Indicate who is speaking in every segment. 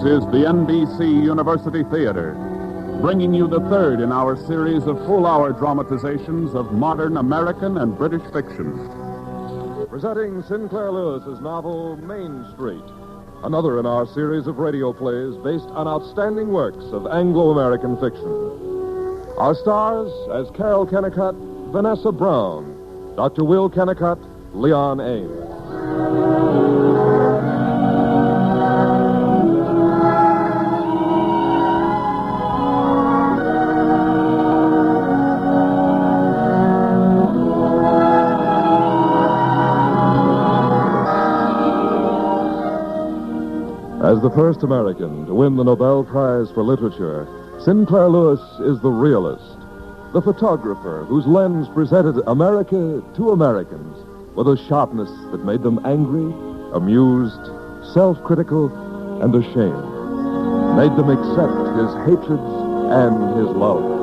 Speaker 1: is the NBC University Theater, bringing you the third in our series of full-hour dramatizations of modern American and British fiction.
Speaker 2: Presenting Sinclair Lewis's novel, Main Street, another in our series of radio plays based on outstanding works of Anglo-American fiction. Our stars as Carol Kennicott, Vanessa Brown, Dr. Will Kennicott, Leon Ames. As the first American to win the Nobel Prize for Literature, Sinclair Lewis is the realist, the photographer whose lens presented America to Americans with a sharpness that made them angry, amused, self-critical, and ashamed, made them accept his hatreds and his love.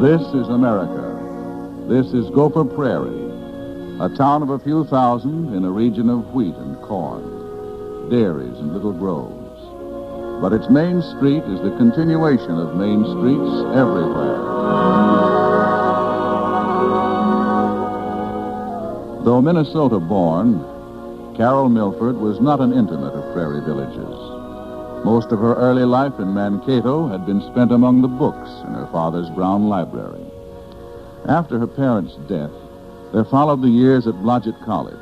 Speaker 1: This is America. This is Gopher Prairie, a town of a few thousand in a region of wheat and corn, dairies and little groves. But its main street is the continuation of main streets everywhere. Though Minnesota-born, Carol Milford was not an intimate of prairie villages. Most of her early life in Mankato had been spent among the books in her father's brown library. After her parents' death, there followed the years at Blodgett College,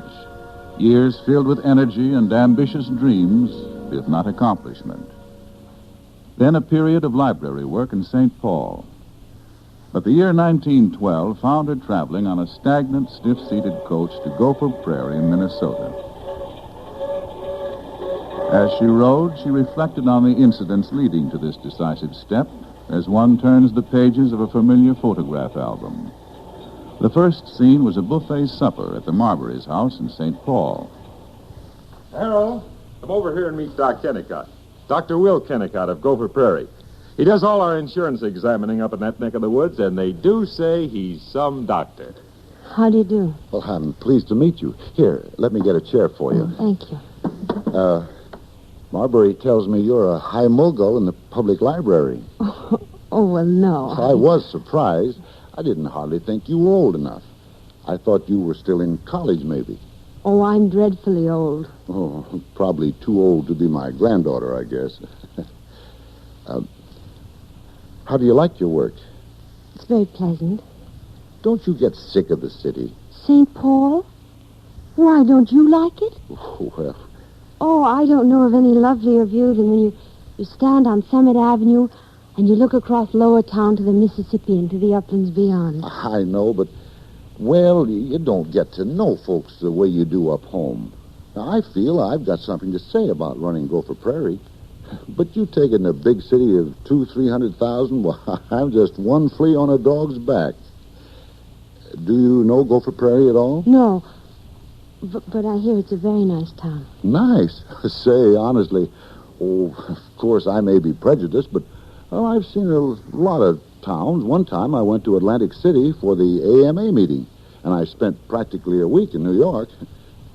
Speaker 1: years filled with energy and ambitious dreams, if not accomplishment. Then a period of library work in St. Paul. But the year 1912 found her traveling on a stagnant, stiff-seated coach to Gopher Prairie in Minnesota. As she rode, she reflected on the incidents leading to this decisive step as one turns the pages of a familiar photograph album. The first scene was a buffet supper at the Marbury's house in St. Paul.
Speaker 2: Harold, come over here and meet Doc Kennicott. Dr. Will Kennicott of Gopher Prairie. He does all our insurance examining up in that neck of the woods, and they do say he's some doctor.
Speaker 3: How do you do?
Speaker 4: Well, I'm pleased to meet you. Here, let me get a chair for you.
Speaker 3: Thank you.
Speaker 4: Marbury tells me you're a high mogul in the public library.
Speaker 3: Oh, well, no.
Speaker 4: I was surprised. I didn't hardly think you were old enough. I thought you were still in college, maybe.
Speaker 3: Oh, I'm dreadfully old.
Speaker 4: Oh, probably too old to be my granddaughter, I guess. How do you like your work?
Speaker 3: It's very pleasant.
Speaker 4: Don't you get sick of the city?
Speaker 3: St. Paul? Why, don't you like it?
Speaker 4: Well...
Speaker 3: Oh, I don't know of any lovelier view than when you stand on Summit Avenue and you look across Lower Town to the Mississippi and to the uplands beyond.
Speaker 4: I know, but, well, you don't get to know folks the way you do up home. Now, I feel I've got something to say about running Gopher Prairie. But you take it in a big city of 200,000-300,000, well, I'm just one flea on a dog's back. Do you know Gopher Prairie at all?
Speaker 3: No. But I hear it's a very nice town.
Speaker 4: Nice? Say, honestly, of course I may be prejudiced, but I've seen a lot of towns. One time I went to Atlantic City for the AMA meeting, and I spent practically a week in New York.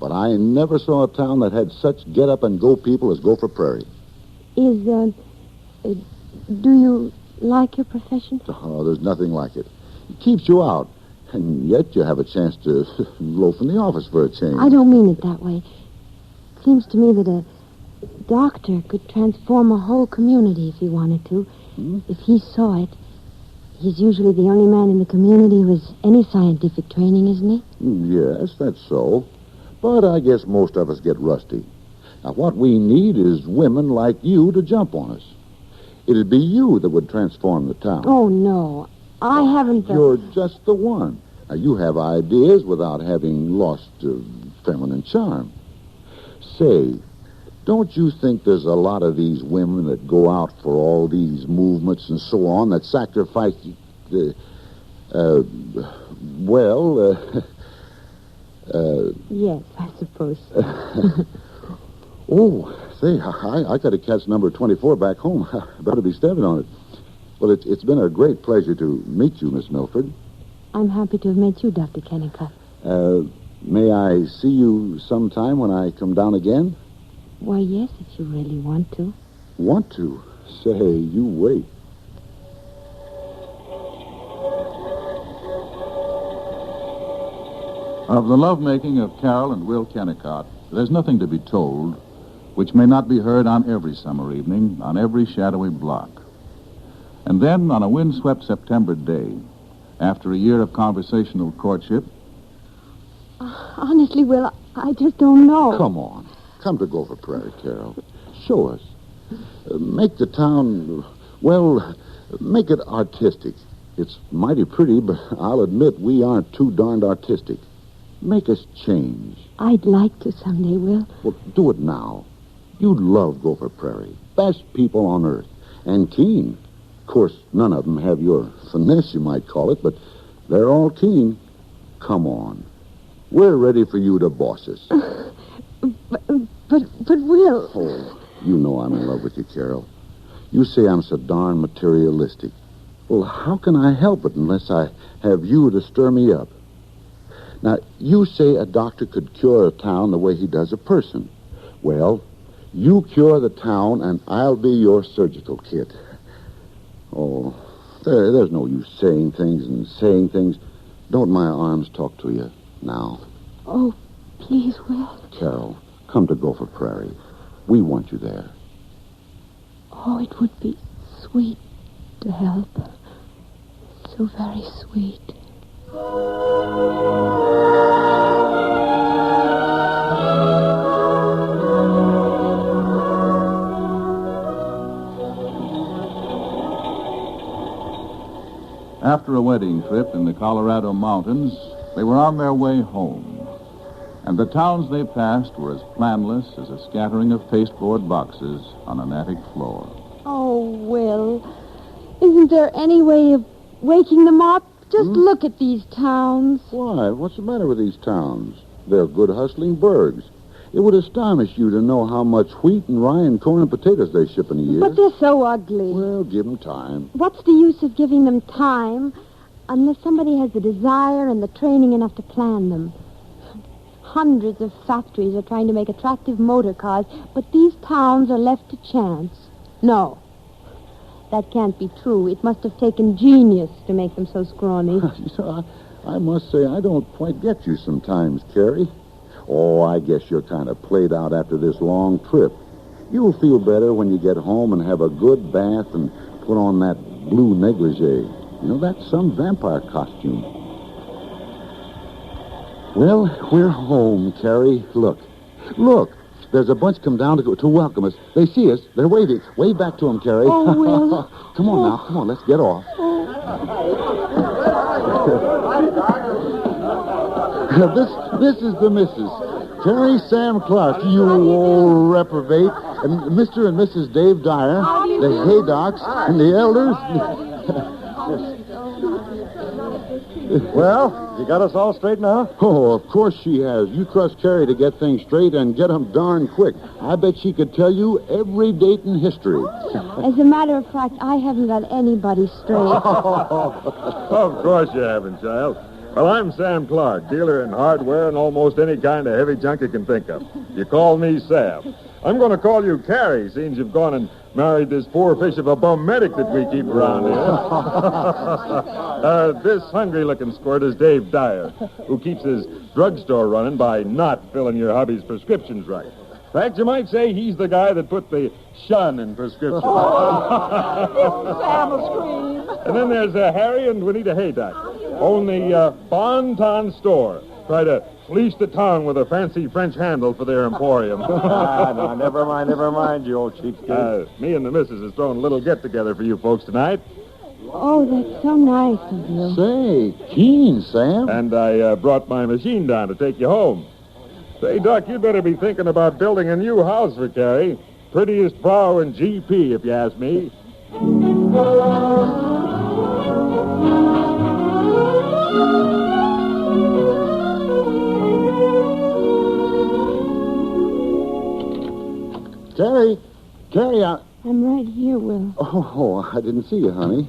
Speaker 4: But I never saw a town that had such get-up-and-go people as Gopher Prairie.
Speaker 3: Do you like your profession?
Speaker 4: Oh, there's nothing like it. It keeps you out. And yet you have a chance to loaf in the office for a change.
Speaker 3: I don't mean it that way. It seems to me that a doctor could transform a whole community if he wanted to. If he saw it. He's usually the only man in the community who has any scientific training, isn't he?
Speaker 4: Yes, that's so. But I guess most of us get rusty. Now, what we need is women like you to jump on us. It'd be you that would transform the town.
Speaker 3: Oh, no. I haven't...
Speaker 4: You're just the one. Now, you have ideas without having lost feminine charm. Say, don't you think there's a lot of these women that go out for all these movements and so on that sacrifice...
Speaker 3: yes, I suppose so.
Speaker 4: Oh, Say, I got to catch number 24 back home. I better be stepping on it. Well, it's been a great pleasure to meet you, Miss Milford.
Speaker 3: I'm happy to have met you, Dr. Kennicott.
Speaker 4: May I see you sometime when I come down again?
Speaker 3: Why, yes, if you really want to.
Speaker 4: Want to? Say, you wait.
Speaker 1: Of the lovemaking of Carol and Will Kennicott, there's nothing to be told which may not be heard on every summer evening, on every shadowy block. And then, on a windswept September day, after a year of conversational courtship...
Speaker 3: Honestly, Will, I just don't know.
Speaker 4: Come on. Come to Gopher Prairie, Carol. Show us. Make the town, well, make it artistic. It's mighty pretty, but I'll admit we aren't too darned artistic. Make us change.
Speaker 3: I'd like to someday, Will.
Speaker 4: Well, do it now. You'd love Gopher Prairie. Best people on earth. And keen. Of course, none of them have your finesse, you might call it, but they're all keen. Come on. We're ready for you to boss us.
Speaker 3: But Will...
Speaker 4: Oh, you know I'm in love with you, Carol. You say I'm so darn materialistic. Well, how can I help it unless I have you to stir me up? Now, you say a doctor could cure a town the way he does a person. Well, you cure the town, and I'll be your surgical kit. Oh, there's no use saying things. Don't my arms talk to you now?
Speaker 3: Oh, please, Will.
Speaker 4: Carol, come to Gopher Prairie. We want you there.
Speaker 3: Oh, it would be sweet to help. So very sweet.
Speaker 1: After a wedding trip in the Colorado mountains, they were on their way home. And the towns they passed were as planless as a scattering of pasteboard boxes on an attic floor.
Speaker 3: Oh, Will, isn't there any way of waking them up? Just look at these towns.
Speaker 4: Why? What's the matter with these towns? They're good hustling burgs. It would astonish you to know how much wheat and rye and corn and potatoes they ship in a year.
Speaker 3: But they're so ugly.
Speaker 4: Well, give them time.
Speaker 3: What's the use of giving them time unless somebody has the desire and the training enough to plan them? Hundreds of factories are trying to make attractive motor cars, but these towns are left to chance. No, that can't be true. It must have taken genius to make them so scrawny.
Speaker 4: I must say I don't quite get you sometimes, Carrie. Oh, I guess you're kind of played out after this long trip. You'll feel better when you get home and have a good bath and put on that blue negligee. You know, that's some vampire costume. Well, we're home, Carrie. Look. There's a bunch come down to welcome us. They see us. They're waving. Wave back to them, Carrie.
Speaker 3: Oh, Will.
Speaker 4: Come on now. Come on, let's get off. This is the missus. Carrie Sam Clark, you old reprobate. And Mr. and Mrs. Dave Dyer, the Haydocks, and the elders.
Speaker 2: Well, you got us all straight now?
Speaker 4: Oh, of course she has. You trust Carrie to get things straight and get them darn quick. I bet she could tell you every date in history.
Speaker 3: As a matter of fact, I haven't got anybody straight.
Speaker 2: Of course you haven't, child. Well, I'm Sam Clark, dealer in hardware and almost any kind of heavy junk you can think of. You call me Sam. I'm going to call you Carrie, since you've gone and married this poor fish of a bum medic that we keep around here. This hungry-looking squirt is Dave Dyer, who keeps his drugstore running by not filling your hubby's prescriptions right. In fact, you might say he's the guy that put the shun in prescriptions.
Speaker 5: Sam will scream.
Speaker 2: And then there's Harry and Juanita Haydock, own the Bon-Ton store. Try to fleece the town with a fancy French handle for their emporium.
Speaker 6: No, never mind, you old cheapskate.
Speaker 2: Me and the missus has thrown a little get-together for you folks tonight.
Speaker 3: Oh, that's so nice of you.
Speaker 4: Say, keen, Sam.
Speaker 2: And I brought my machine down to take you home. Say, Doc, you'd better be thinking about building a new house for Carrie. Prettiest brow in GP, if you ask me.
Speaker 4: Carrie,
Speaker 3: I'm right here, Will.
Speaker 4: Oh, I didn't see you, honey.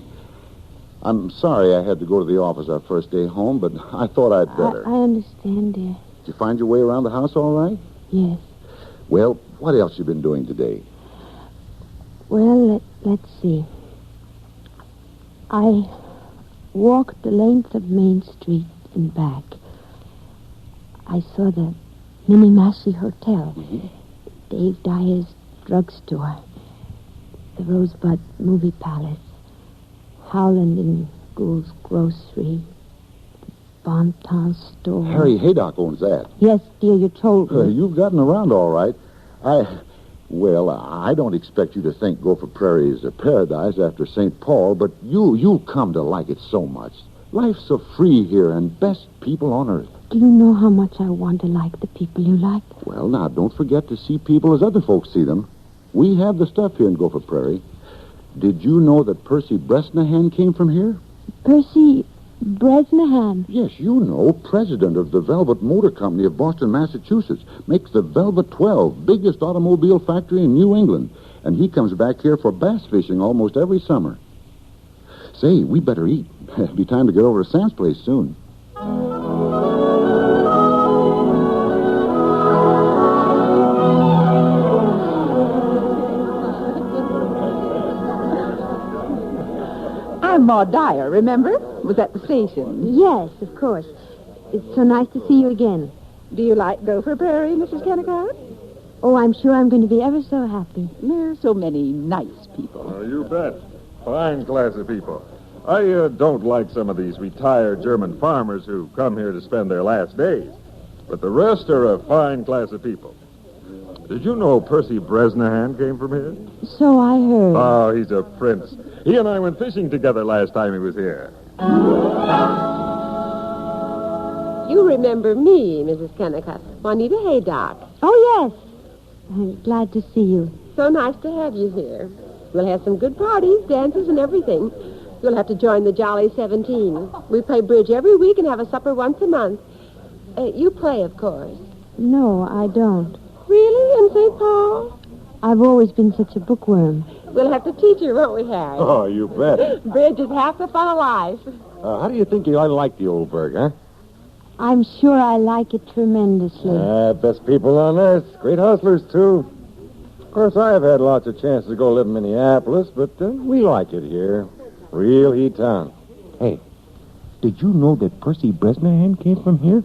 Speaker 4: I'm sorry I had to go to the office our first day home, but I thought I'd better.
Speaker 3: I understand, dear.
Speaker 4: Did you find your way around the house all right?
Speaker 3: Yes.
Speaker 4: Well, what else you been doing today?
Speaker 3: Well, let's see. I walked the length of Main Street and back. I saw the Minnie-Massey Hotel, Dave Dyer's drugstore, the Rosebud Movie Palace, Howland and Gould's Grocery, the Bon-Ton Store.
Speaker 4: Harry Haydock owns that.
Speaker 3: Yes, dear, you told me.
Speaker 4: You've gotten around all right. I don't expect you to think Gopher Prairie is a paradise after St. Paul, but you come to like it so much. Life's so free here and best people on earth.
Speaker 3: Do you know how much I want to like the people you like?
Speaker 4: Well, now, don't forget to see people as other folks see them. We have the stuff here in Gopher Prairie. Did you know that Percy Bresnahan came from here?
Speaker 3: Percy Bresnahan?
Speaker 4: Yes, you know, president of the Velvet Motor Company of Boston, Massachusetts. Makes the Velvet 12, biggest automobile factory in New England. And he comes back here for bass fishing almost every summer. Say, we better eat. It'll be time to get over to Sam's place soon.
Speaker 5: I'm Maud Dyer, remember? Was at the station.
Speaker 3: Yes, of course. It's so nice to see you again.
Speaker 5: Do you like Gopher Prairie, Mrs. Kennicott?
Speaker 3: Oh, I'm sure I'm going to be ever so happy.
Speaker 5: There are so many nice people.
Speaker 6: You bet. Fine class of people. I don't like some of these retired German farmers who come here to spend their last days. But the rest are a fine class of people. Did you know Percy Bresnahan came from here?
Speaker 3: So I heard.
Speaker 6: Oh, he's a prince. He and I went fishing together last time he was here.
Speaker 7: You remember me, Mrs. Kennicott. Juanita Haydock.
Speaker 3: Oh, yes. I'm glad to see you.
Speaker 7: So nice to have you here. We'll have some good parties, dances, and everything. You'll have to join the Jolly 17. We play bridge every week and have a supper once a month. You play, of course.
Speaker 3: No, I don't.
Speaker 7: Really? In St. Paul?
Speaker 3: I've always been such a bookworm.
Speaker 7: We'll have to teach you, won't we, Harry?
Speaker 6: Oh, you bet.
Speaker 7: Bridge is half the fun of life.
Speaker 6: How do you think you ought to like the old burg, huh?
Speaker 3: I'm sure I like it tremendously.
Speaker 6: Best people on earth. Great hustlers, too. Of course, I've had lots of chances to go live in Minneapolis, but we like it here. Real heat town.
Speaker 8: Hey, did you know that Percy Bresnahan came from here?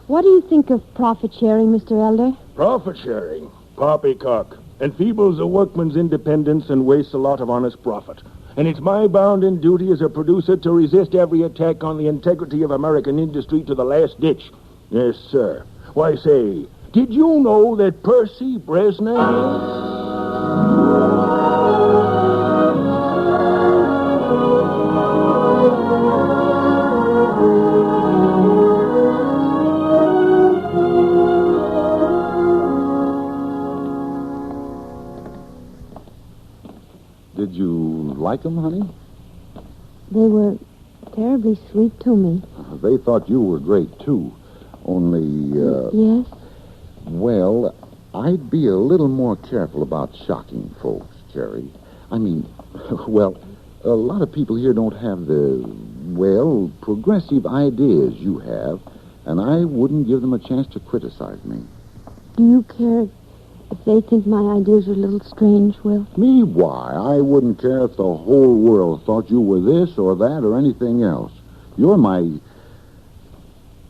Speaker 3: What do you think of profit sharing, Mr. Elder?
Speaker 9: Profit sharing? Poppycock. Enfeebles a workman's independence and wastes a lot of honest profit. And it's my bounden duty as a producer to resist every attack on the integrity of American industry to the last ditch. Yes, sir. Why, say, did you know that Percy Bresnahan...
Speaker 4: Did you like them, honey?
Speaker 3: They were terribly sweet to me.
Speaker 4: They thought you were great, too. Only,
Speaker 3: Yes?
Speaker 4: well, I'd be a little more careful about shocking folks, Jerry. I mean, well, a lot of people here don't have the, well, progressive ideas you have, and I wouldn't give them a chance to criticize me.
Speaker 3: Do you care if they think my ideas are a little strange, Will?
Speaker 4: Me? Why? I wouldn't care if the whole world thought you were this or that or anything else. You're my...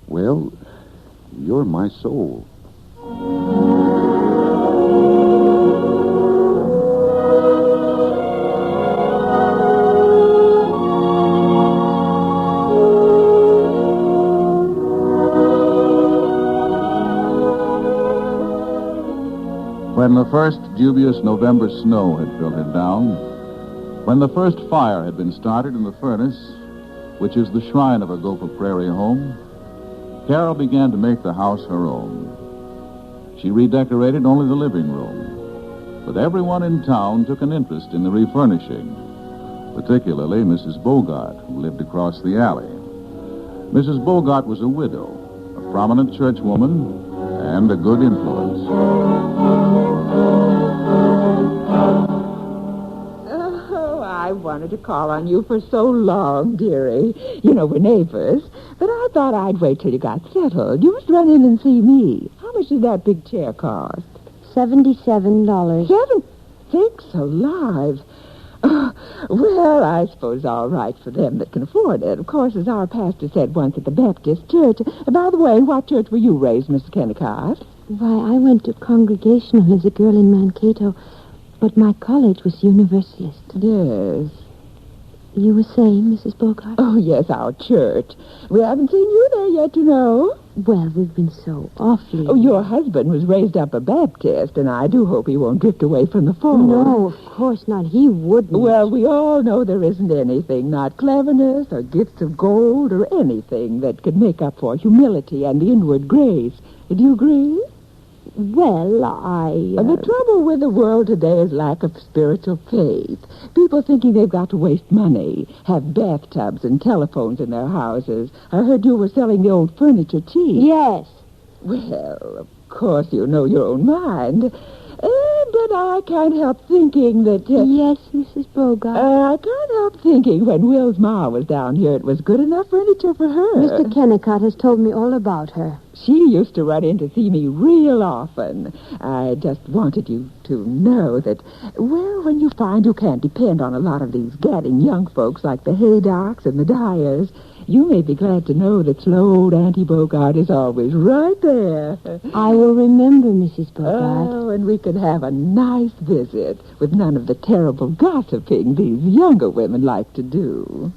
Speaker 4: well, you're my soul.
Speaker 1: When the first dubious November snow had filtered down, when the first fire had been started in the furnace, which is the shrine of a Gopher Prairie home, Carol began to make the house her own. She redecorated only the living room, but everyone in town took an interest in the refurnishing, particularly Mrs. Bogart, who lived across the alley. Mrs. Bogart was a widow, a prominent churchwoman, and a good influence.
Speaker 5: Oh, I wanted to call on you for so long, dearie. You know, we're neighbors. But I thought I'd wait till you got settled. You must run in and see me. How much did that big chair cost?
Speaker 3: $77.
Speaker 5: Sakes alive. Well, I suppose all right for them that can afford it. Of course, as our pastor said once at the Baptist church. By the way, in what church were you raised, Mr. Kennicott?
Speaker 3: Why, I went to Congregational as a girl in Mankato, but my college was Universalist.
Speaker 5: Yes.
Speaker 3: You were saying, Mrs. Bogart?
Speaker 5: Oh, yes, our church. We haven't seen you there yet, you know.
Speaker 3: Well, we've been so awfully...
Speaker 5: Oh, your husband was raised up a Baptist, and I do hope he won't drift away from the fold.
Speaker 3: No, of course not. He wouldn't.
Speaker 5: Well, we all know there isn't anything, not cleverness or gifts of gold or anything that could make up for humility and the inward grace. Do you agree?
Speaker 3: Well,
Speaker 5: The trouble with the world today is lack of spiritual faith. People thinking they've got to waste money, have bathtubs and telephones in their houses. I heard you were selling the old furniture cheap.
Speaker 3: Yes.
Speaker 5: Well, of course you know your own mind. But I can't help thinking that...
Speaker 3: Yes, Mrs. Bogart.
Speaker 5: I can't help thinking when Will's ma was down here, it was good enough furniture for her.
Speaker 3: Mr. Kennicott has told me all about her.
Speaker 5: She used to run in to see me real often. I just wanted you to know that, well, when you find you can't depend on a lot of these gadding young folks like the Haydocks and the Dyers, you may be glad to know that slow old Auntie Bogart is always right there.
Speaker 3: I will remember, Mrs. Bogart.
Speaker 5: Oh, and we could have a nice visit with none of the terrible gossiping these younger women like to do.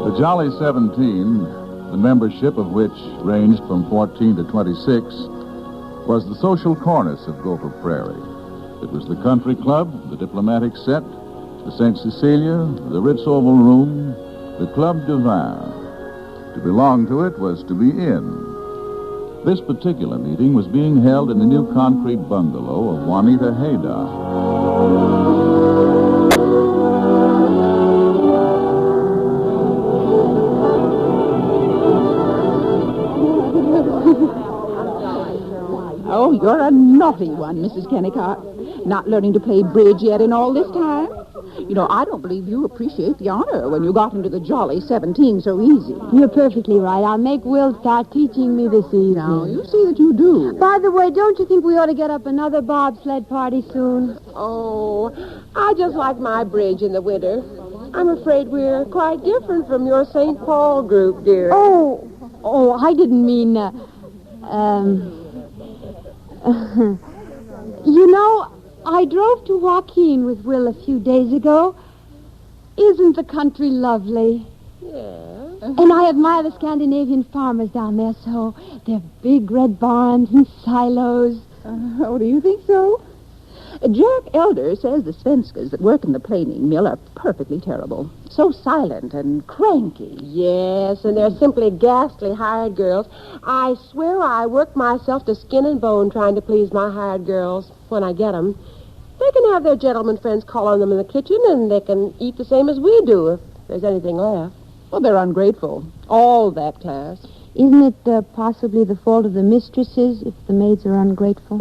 Speaker 1: The Jolly 17, the membership of which ranged from 14 to 26, was the social cornice of Gopher Prairie. It was the country club, the diplomatic set, the St. Cecilia, the Ritz Oval Room, the Club de Vin. To belong to it was to be in. This particular meeting was being held in the new concrete bungalow of Juanita Haydock.
Speaker 5: Oh, you're a naughty one, Mrs. Kennicott. Not learning to play bridge yet in all this time. You know, I don't believe you appreciate the honor when you got into the Jolly 17 so easy.
Speaker 3: You're perfectly right. I'll make Will start teaching me this evening.
Speaker 5: Now, you see that you do.
Speaker 3: By the way, don't you think we ought to get up another bobsled party soon?
Speaker 7: Oh, I just like my bridge in the winter. I'm afraid we're quite different from your St. Paul group, dear.
Speaker 3: Oh, I didn't mean, You know, I drove to Joaquin with Will a few days ago. Isn't the country lovely?
Speaker 7: Yeah.
Speaker 3: And I admire the Scandinavian farmers down there so. Their big red barns and silos.
Speaker 5: Oh, do you think so? Jack Elder says the Svenskas that work in the planing mill are perfectly terrible. So silent and cranky.
Speaker 7: Yes, and they're simply ghastly hired girls. I swear I work myself to skin and bone trying to please my hired girls when I get them. They can have their gentlemen friends call on them in the kitchen, and they can eat the same as we do if there's anything left.
Speaker 5: Well, they're ungrateful. All that class.
Speaker 3: Isn't it possibly the fault of the mistresses if the maids are ungrateful?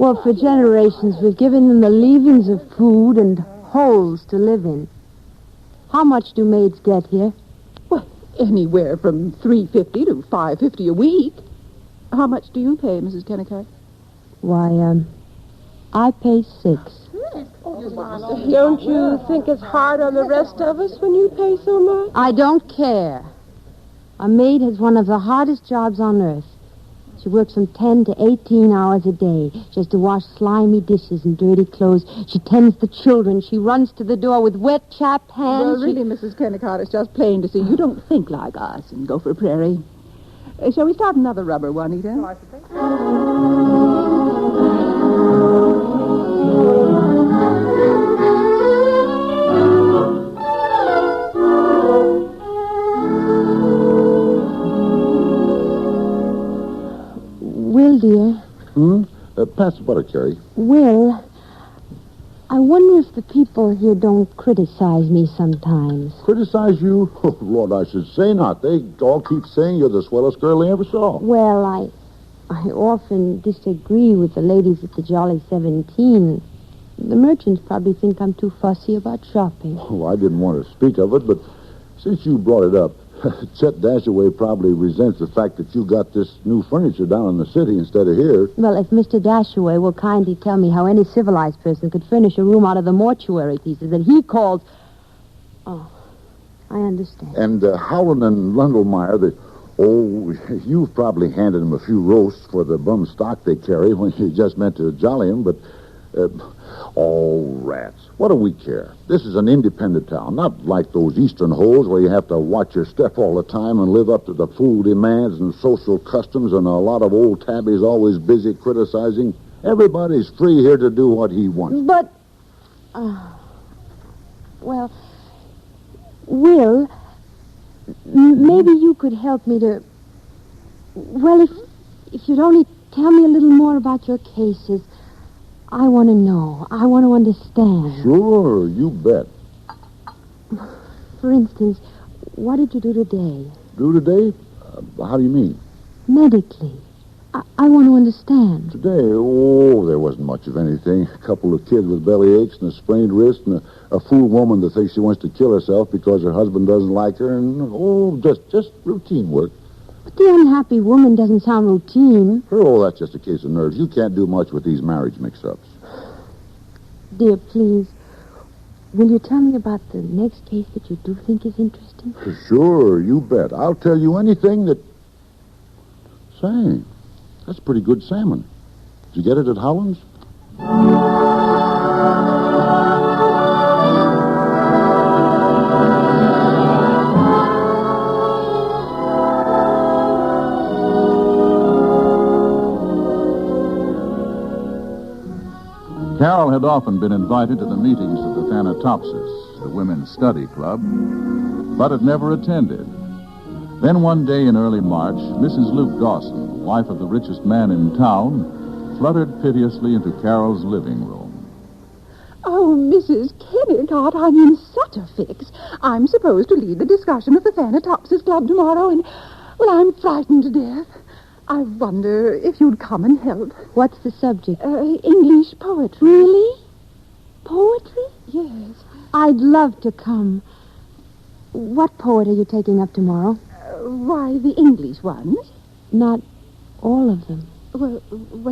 Speaker 3: Well, for generations, we've given them the leavings of food and holes to live in. How much do maids get here?
Speaker 5: Well, anywhere from $3.50 to $5.50 a week. How much do you pay, Mrs. Kennicott?
Speaker 3: Why, I pay $6.
Speaker 7: Don't you think it's hard on the rest of us when you pay so much?
Speaker 3: I don't care. A maid has one of the hardest jobs on earth. She works from 10 to 18 hours a day just to wash slimy dishes and dirty clothes. She tends the children. She runs to the door with wet, chapped hands.
Speaker 5: Well, really, Mrs. Kennicott, it's just plain to see you don't think like us in Gopher Prairie. Shall we start another rubber, Juanita?
Speaker 3: Will, dear.
Speaker 4: Pass the butter, Carrie.
Speaker 3: Will, I wonder if the people here don't criticize me sometimes.
Speaker 4: Criticize you? Oh, Lord, I should say not. They all keep saying you're the swellest girl they ever saw.
Speaker 3: Well, I often disagree with the ladies at the Jolly 17. The merchants probably think I'm too fussy about shopping.
Speaker 4: Oh, I didn't want to speak of it, but since you brought it up, Chet Dashaway probably resents the fact that you got this new furniture down in the city instead of here.
Speaker 3: Well, if Mr. Dashaway will kindly tell me how any civilized person could furnish a room out of the mortuary pieces that he calls... Oh, I understand.
Speaker 4: And Howland and Lundelmeyer, you've probably handed them a few roasts for the bum stock they carry when you just meant to jolly them, but... rats. What do we care? This is an independent town, not like those eastern holes where you have to watch your step all the time and live up to the food demands and social customs and a lot of old tabbies always busy criticizing. Everybody's free here to do what he wants.
Speaker 3: But, well, Will, maybe you could help me to... Well, if you'd only tell me a little more about your cases... I want to know. I want to understand.
Speaker 4: Sure, you bet.
Speaker 3: For instance, what did you do today?
Speaker 4: Do today? How do you mean?
Speaker 3: Medically. I want to understand.
Speaker 4: Today? Oh, there wasn't much of anything. A couple of kids with belly aches and a sprained wrist and a fool woman that thinks she wants to kill herself because her husband doesn't like her and, just routine work.
Speaker 3: But the unhappy woman doesn't sound routine.
Speaker 4: Oh, that's just a case of nerves. You can't do much with these marriage mix-ups.
Speaker 3: Dear, please, will you tell me about the next case that you do think is interesting?
Speaker 4: Sure, you bet. I'll tell you anything that... Say, that's pretty good salmon. Did you get it at Howland's?
Speaker 1: Carol had often been invited to the meetings of the Thanatopsis, the women's study club, but had never attended. Then one day in early March, Mrs. Luke Dawson, wife of the richest man in town, fluttered piteously into Carol's living room.
Speaker 5: Oh, Mrs. Kennicott, I'm in such a fix. I'm supposed to lead the discussion of the Thanatopsis Club tomorrow, and, well, I'm frightened to death. I wonder if you'd come and help.
Speaker 3: What's the subject?
Speaker 5: English poetry.
Speaker 3: Really? Poetry?
Speaker 5: Yes.
Speaker 3: I'd love to come. What poet are you taking up tomorrow?
Speaker 5: Why, the English ones.
Speaker 3: Not all of them.
Speaker 5: Well,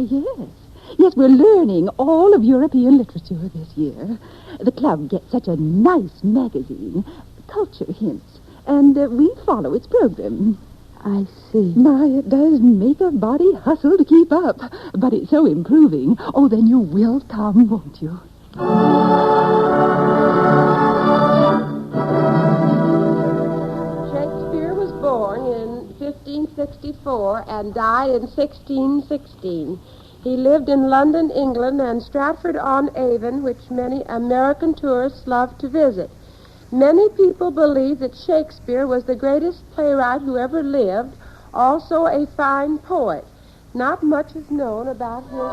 Speaker 5: yes. Yes, we're learning all of European literature this year. The club gets such a nice magazine, Culture Hints, and we follow its program.
Speaker 3: I see.
Speaker 5: My, it does make a body hustle to keep up, but it's so improving. Oh, then you will come, won't you?
Speaker 7: Shakespeare was born in 1564 and died in 1616. He lived in London, England, and Stratford-on-Avon, which many American tourists love to visit. Many people believe that Shakespeare was the greatest playwright who ever lived, also a fine poet. Not much is known about his life.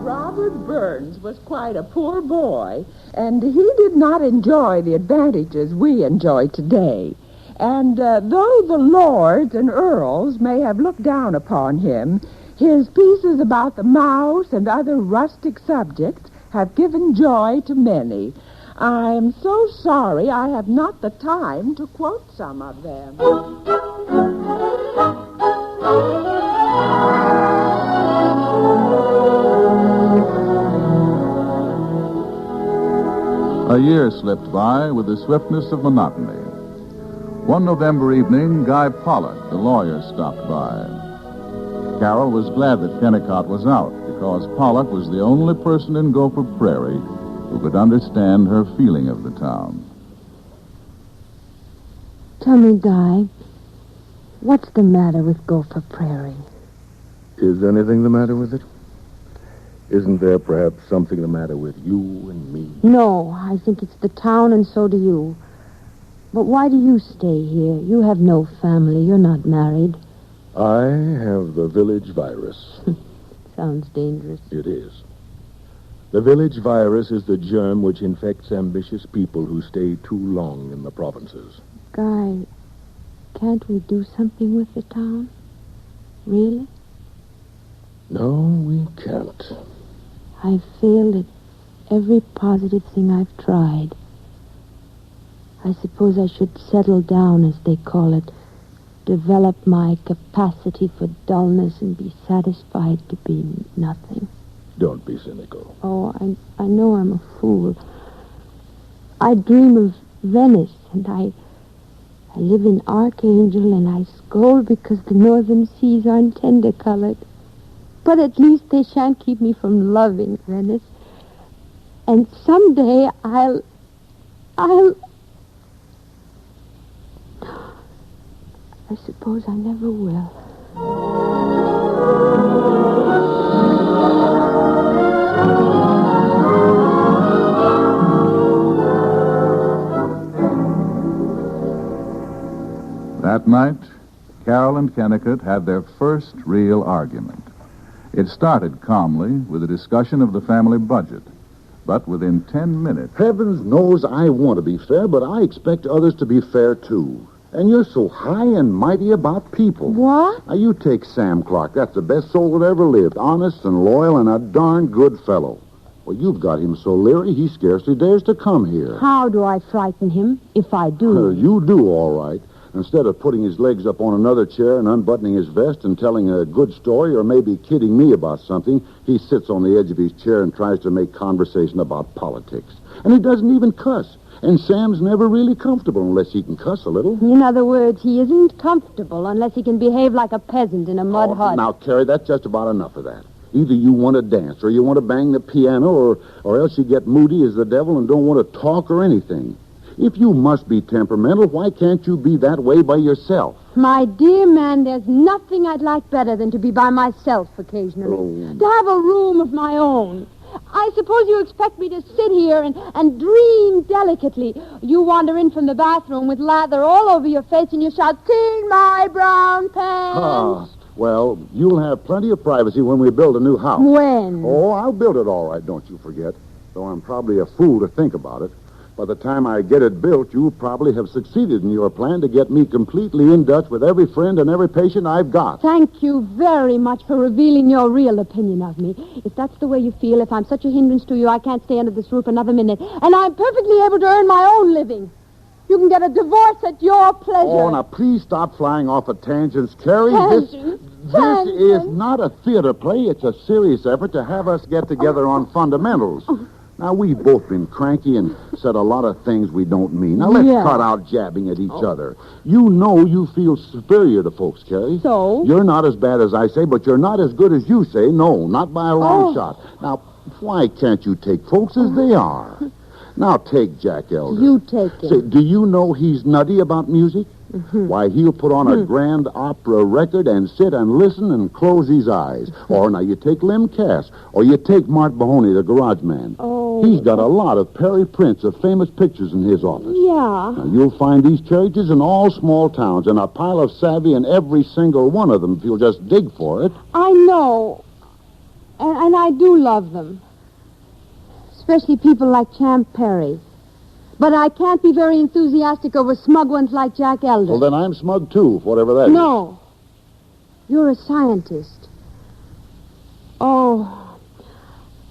Speaker 5: Robert Burns was quite a poor boy, and he did not enjoy the advantages we enjoy today. And though the lords and earls may have looked down upon him, his pieces about the mouse and other rustic subjects have given joy to many. I'm so sorry I have not the time to quote some of them.
Speaker 1: A year slipped by with the swiftness of monotony. One November evening, Guy Pollock, the lawyer, stopped by. Carol was glad that Kennicott was out, because Pollock was the only person in Gopher Prairie who could understand her feeling of the town.
Speaker 3: Tell me, Guy, what's the matter with Gopher Prairie?
Speaker 9: Is anything the matter with it? Isn't there perhaps something the matter with you and me?
Speaker 3: No, I think it's the town, and so do you. But why do you stay here? You have no family. You're not married.
Speaker 9: I have the village virus.
Speaker 3: sounds dangerous.
Speaker 9: It is. The village virus is the germ which infects ambitious people who stay too long in the provinces.
Speaker 3: Guy, can't we do something with the town? Really?
Speaker 9: No, we can't.
Speaker 3: I've failed at every positive thing I've tried. I suppose I should settle down, as they call it, develop my capacity for dullness and be satisfied to be nothing.
Speaker 9: Don't be cynical.
Speaker 3: Oh, I know I'm a fool. I dream of Venice, and I live in Archangel, and I scold because the northern seas aren't tender-colored. But at least they shan't keep me from loving Venice. And someday I'll... I suppose I never will.
Speaker 1: That night, Carol and Kennicott had their first real argument. It started calmly with a discussion of the family budget. But within 10 minutes...
Speaker 4: Heavens knows I want to be fair, but I expect others to be fair, too. And you're so high and mighty about people.
Speaker 3: What?
Speaker 4: Now, you take Sam Clark. That's the best soul that ever lived. Honest and loyal and a darn good fellow. Well, you've got him so leery, he scarcely dares to come here.
Speaker 3: How do I frighten him, if I do?
Speaker 4: You do, all right. Instead of putting his legs up on another chair and unbuttoning his vest and telling a good story or maybe kidding me about something, he sits on the edge of his chair and tries to make conversation about politics. And he doesn't even cuss. And Sam's never really comfortable unless he can cuss a little.
Speaker 3: In other words, he isn't comfortable unless he can behave like a peasant in a mud hut.
Speaker 4: Now, Carrie, that's just about enough of that. Either you want to dance or you want to bang the piano or else you get moody as the devil and don't want to talk or anything. If you must be temperamental, why can't you be that way by yourself?
Speaker 3: My dear man, there's nothing I'd like better than to be by myself occasionally.
Speaker 4: Oh.
Speaker 3: To have a room of my own. I suppose you expect me to sit here and dream delicately. You wander in from the bathroom with lather all over your face and you shout, "Clean my brown pants."
Speaker 4: Well, you'll have plenty of privacy when we build a new house.
Speaker 3: When?
Speaker 4: Oh, I'll build it all right, don't you forget. Though I'm probably a fool to think about it. By the time I get it built, you'll probably have succeeded in your plan to get me completely in Dutch with every friend and every patient I've got.
Speaker 3: Thank you very much for revealing your real opinion of me. If that's the way you feel, if I'm such a hindrance to you, I can't stay under this roof another minute. And I'm perfectly able to earn my own living. You can get a divorce at your pleasure.
Speaker 4: Oh, now please stop flying off at tangents, Carrie.
Speaker 3: Tangents?
Speaker 4: This is not a theater play. It's a serious effort to have us get together on fundamentals. Now, we've both been cranky and said a lot of things we don't mean. Now, let's cut out jabbing at each other. You know you feel superior to folks, Carrie.
Speaker 3: So?
Speaker 4: You're not as bad as I say, but you're not as good as you say. No, not by a long shot. Now, why can't you take folks as they are? Now, take Jack Elder.
Speaker 3: You take him.
Speaker 4: Say, do you know he's nutty about music? Mm-hmm. Why, he'll put on a grand opera record and sit and listen and close his eyes. Or now you take Lem Cass, or you take Mart Mahoney, the garage man.
Speaker 3: Oh.
Speaker 4: He's got a lot of Perry prints of famous pictures in his office.
Speaker 3: Yeah.
Speaker 4: Now, you'll find these carriages in all small towns and a pile of savvy in every single one of them if you'll just dig for it.
Speaker 3: I know. And I do love them. Especially people like Champ Perry. But I can't be very enthusiastic over smug ones like Jack Elder.
Speaker 4: Well, then I'm smug, too, whatever that is.
Speaker 3: No. You're a scientist. Oh,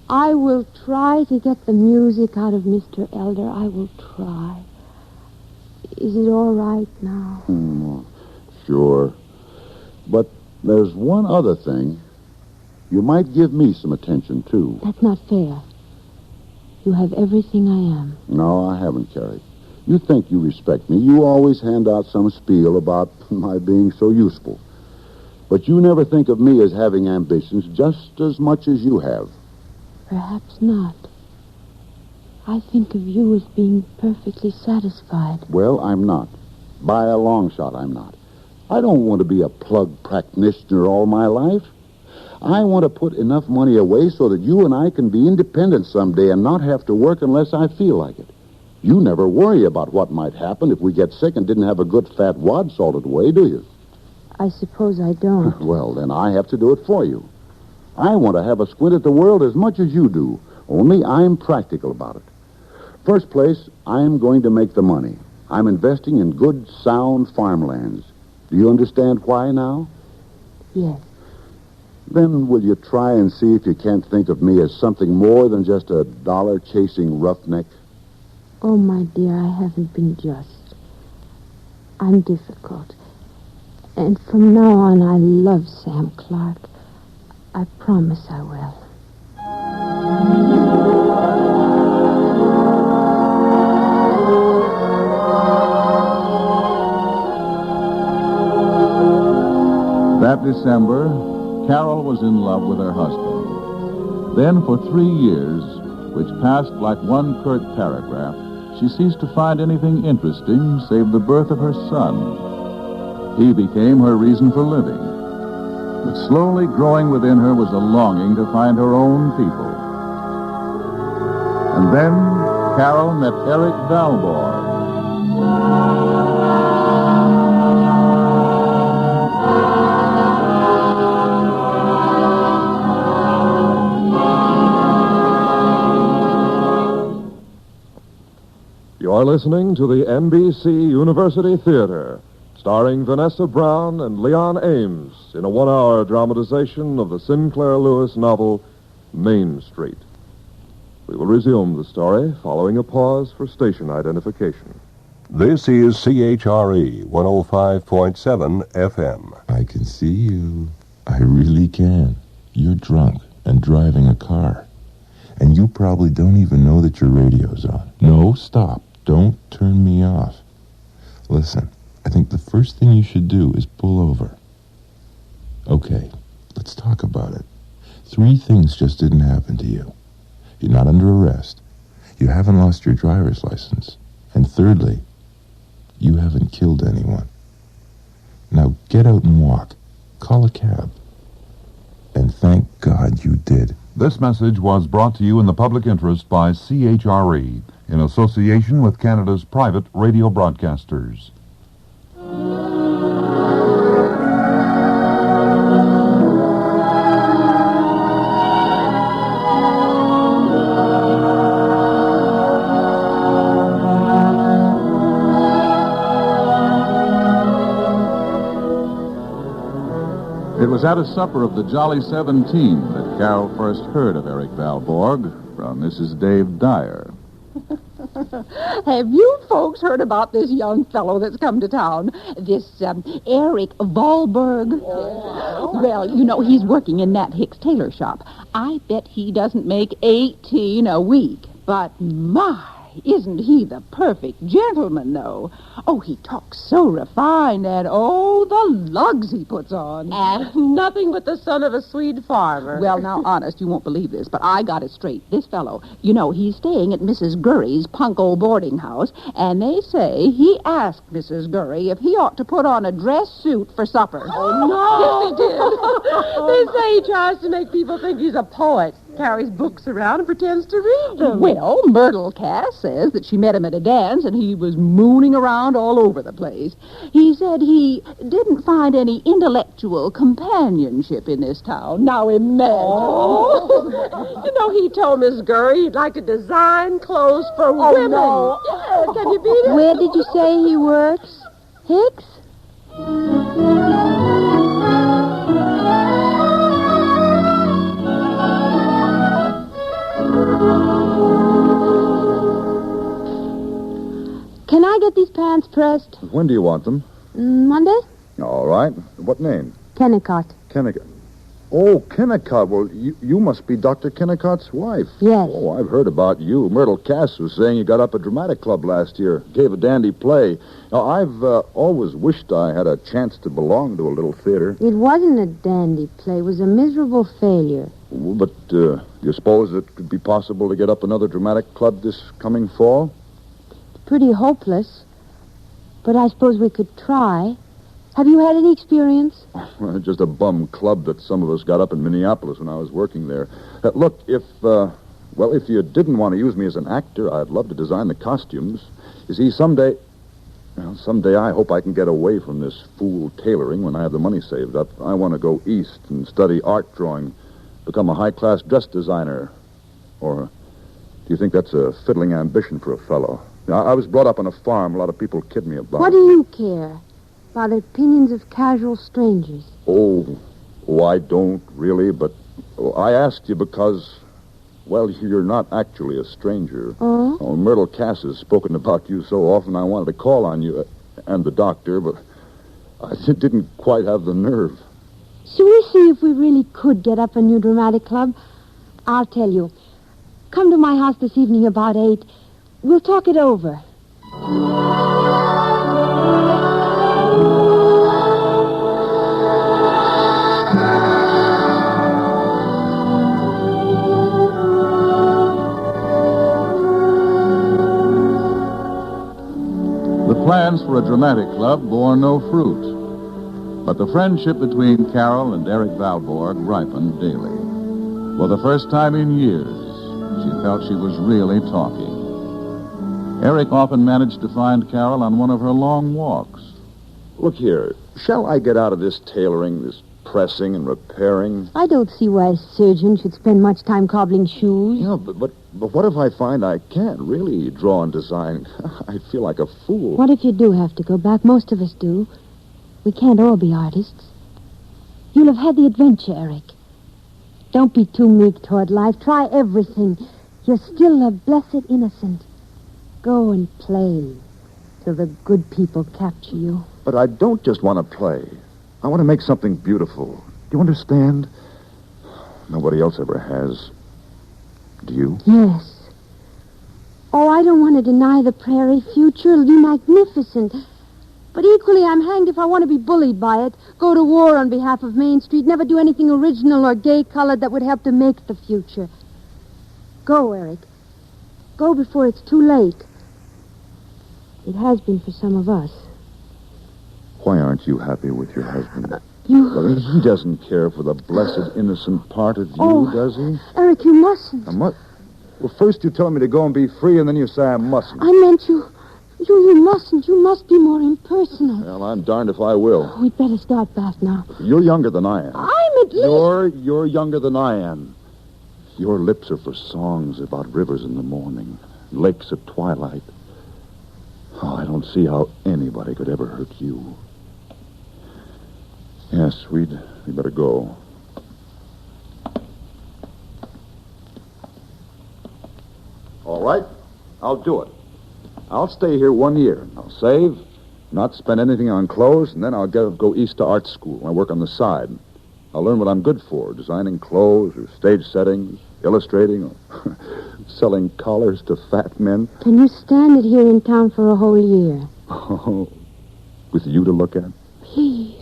Speaker 3: I will try to get the music out of Mr. Elder. I will try. Is it all right now?
Speaker 4: Sure. But there's one other thing. You might give me some attention, too.
Speaker 3: That's not fair. You have everything I am.
Speaker 4: No, I haven't, Carrie. You think you respect me. You always hand out some spiel about my being so useful. But you never think of me as having ambitions just as much as you have.
Speaker 3: Perhaps not. I think of you as being perfectly satisfied.
Speaker 4: Well, I'm not. By a long shot, I'm not. I don't want to be a plug practitioner all my life. I want to put enough money away so that you and I can be independent someday and not have to work unless I feel like it. You never worry about what might happen if we get sick and didn't have a good fat wad salted away, do you?
Speaker 3: I suppose I don't.
Speaker 4: Well, then I have to do it for you. I want to have a squint at the world as much as you do, only I'm practical about it. First place, I'm going to make the money. I'm investing in good, sound farmlands. Do you understand why now?
Speaker 3: Yes.
Speaker 4: Then will you try and see if you can't think of me as something more than just a dollar-chasing roughneck?
Speaker 3: Oh, my dear, I haven't been just. I'm difficult. And from now on, I love Sam Clark. I promise I will.
Speaker 1: That December, Carol was in love with her husband. Then, for 3 years, which passed like one curt paragraph, she ceased to find anything interesting save the birth of her son. He became her reason for living. But slowly growing within her was a longing to find her own people. And then Carol met Eric Valborg.
Speaker 2: You're listening to the NBC University Theater, starring Vanessa Brown and Leon Ames in a 1-hour dramatization of the Sinclair Lewis novel, Main Street. We will resume the story following a pause for station identification.
Speaker 10: This is CHRE 105.7 FM.
Speaker 11: I can see you. I really can. You're drunk and driving a car. And you probably don't even know that your radio's on. No, stop. Don't turn me off. Listen, I think the first thing you should do is pull over. Okay, let's talk about it. 3 things just didn't happen to you. You're not under arrest. You haven't lost your driver's license. And thirdly, you haven't killed anyone. Now get out and walk. Call a cab. And thank God you did.
Speaker 12: This message was brought to you in the public interest by CHRE in association with Canada's private radio broadcasters.
Speaker 1: It was at a supper of the Jolly 17 that Carol first heard of Eric Valborg from Mrs. Dave Dyer.
Speaker 5: Have you folks heard about this young fellow that's come to town? This Eric Wahlberg? Well, you know, he's working in Nat Hicks' tailor shop. I bet he doesn't make 18 a week. But my, isn't he the perfect gentleman, though? Oh, he talks so refined, and oh, the lugs he puts on.
Speaker 7: And nothing but the son of a Swede farmer.
Speaker 5: Well, now, honest, you won't believe this, but I got it straight. This fellow, you know, he's staying at Mrs. Gurry's punk old boarding house, and they say he asked Mrs. Gurry if he ought to put on a dress suit for supper.
Speaker 7: Oh, no! Yes, he did. They say he tries to make people think he's a poet. Carries books around and pretends to read them.
Speaker 5: Well, Myrtle Cass says that she met him at a dance and he was mooning around all over the place. He said he didn't find any intellectual companionship in this town. Now imagine.
Speaker 7: Oh. You know, he told Miss Gurry he'd like to design clothes for women.
Speaker 5: No.
Speaker 7: Yeah, can you beat it?
Speaker 3: Where did you say he works? Hicks? Can I get these pants pressed?
Speaker 4: When do you want them?
Speaker 3: Monday?
Speaker 4: All right. What name?
Speaker 3: Kennicott.
Speaker 4: Kennicott. Oh, Kennicott. Well, you must be Dr. Kennicott's wife.
Speaker 3: Yes.
Speaker 4: Oh, I've heard about you. Myrtle Cass was saying you got up at Dramatic Club last year. Gave a dandy play. Now, I've always wished I had a chance to belong to a little theater.
Speaker 3: It wasn't a dandy play. It was a miserable failure.
Speaker 4: But you suppose it could be possible to get up another Dramatic Club this coming fall?
Speaker 3: Pretty hopeless. But I suppose we could try. Have you had any experience?
Speaker 4: Just a bum club that some of us got up in Minneapolis when I was working there. Look, if you didn't want to use me as an actor, I'd love to design the costumes. You see, someday I hope I can get away from this fool tailoring when I have the money saved up. I want to go east and study art drawing. become a high-class dress designer. Or do you think that's a fiddling ambition for a fellow? I was brought up on a farm. A lot of people kid me about.
Speaker 3: What do you care about the opinions of casual strangers?
Speaker 4: Oh, I don't really, but I asked you because, well, you're not actually a stranger.
Speaker 3: Oh?
Speaker 4: Myrtle Cass has spoken about you so often I wanted to call on you and the doctor, but I didn't quite have the nerve.
Speaker 3: Shall we see if we really could get up a new dramatic club? I'll tell you. Come to my house this evening about 8. We'll talk it over.
Speaker 1: The plans for a dramatic club bore no fruit. But the friendship between Carol and Eric Valborg ripened daily. For the first time in years, she felt she was really talking. Eric often managed to find Carol on one of her long walks.
Speaker 4: Look here, shall I get out of this tailoring, this pressing and repairing?
Speaker 3: I don't see why a surgeon should spend much time cobbling shoes.
Speaker 4: Yeah, but what if I find I can't really draw and design? I feel like a fool.
Speaker 3: What if you do have to go back? Most of us do. We can't all be artists. You'll have had the adventure, Eric. Don't be too meek toward life. Try everything. You're still a blessed innocent. Go and play till the good people capture you.
Speaker 4: But I don't just want to play. I want to make something beautiful. Do you understand? Nobody else ever has. Do you?
Speaker 3: Yes. Oh, I don't want to deny the prairie future. It'll be magnificent. But equally, I'm hanged if I want to be bullied by it, go to war on behalf of Main Street, never do anything original or gay-colored that would help to make the future. Go, Eric. Go before it's too late. It has been for some of us.
Speaker 4: Why aren't you happy with your husband?
Speaker 3: You...
Speaker 4: He doesn't care for the blessed, innocent part of you, does he?
Speaker 3: Eric, you mustn't.
Speaker 4: Well, first you tell me to go and be free, and then you say I mustn't.
Speaker 3: I meant you mustn't. You must be more impersonal.
Speaker 4: Well, I'm darned if I will.
Speaker 3: We'd better start back now.
Speaker 4: You're younger than I am.
Speaker 3: I'm at least...
Speaker 4: You're younger than I am. Your lips are for songs about rivers in the morning, lakes at twilight. Oh, I don't see how anybody could ever hurt you. Yes, we'd better go. All right, I'll do it. I'll stay here 1 year. I'll save, not spend anything on clothes, and then I'll go east to art school. I work on the side. I'll learn what I'm good for, designing clothes or stage settings, illustrating, or selling collars to fat men.
Speaker 3: Can you stand it here in town for a whole year?
Speaker 4: Oh, with you to look at?
Speaker 3: Please.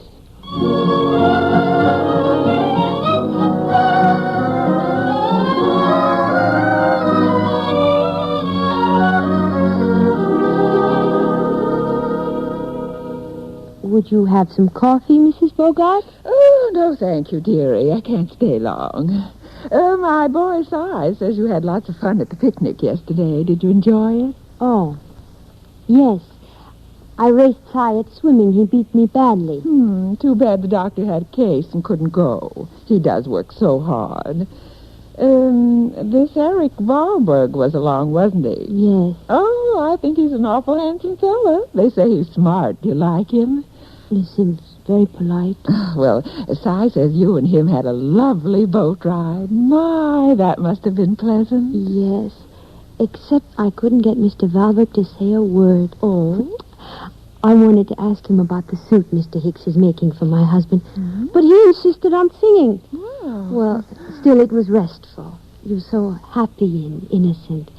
Speaker 3: Would you have some coffee, Mrs. Bogart?
Speaker 5: Oh, no, thank you, dearie. I can't stay long. My boy Si says you had lots of fun at the picnic yesterday. Did you enjoy it?
Speaker 3: Oh, yes. I raced Si at swimming. He beat me badly.
Speaker 5: Too bad the doctor had a case and couldn't go. He does work so hard. This Eric Wahlberg was along, wasn't he?
Speaker 3: Yes.
Speaker 5: Oh, I think he's an awful handsome fella. They say he's smart. Do you like him?
Speaker 3: He seems very polite.
Speaker 5: Well, Si says you and him had a lovely boat ride. My, that must have been pleasant.
Speaker 3: Yes. Except I couldn't get Mr. Valbert to say a word.
Speaker 5: Oh?
Speaker 3: I wanted to ask him about the suit Mr. Hicks is making for my husband. But he insisted on singing.
Speaker 5: Oh.
Speaker 3: Well, still, it was restful. You were so happy and innocent.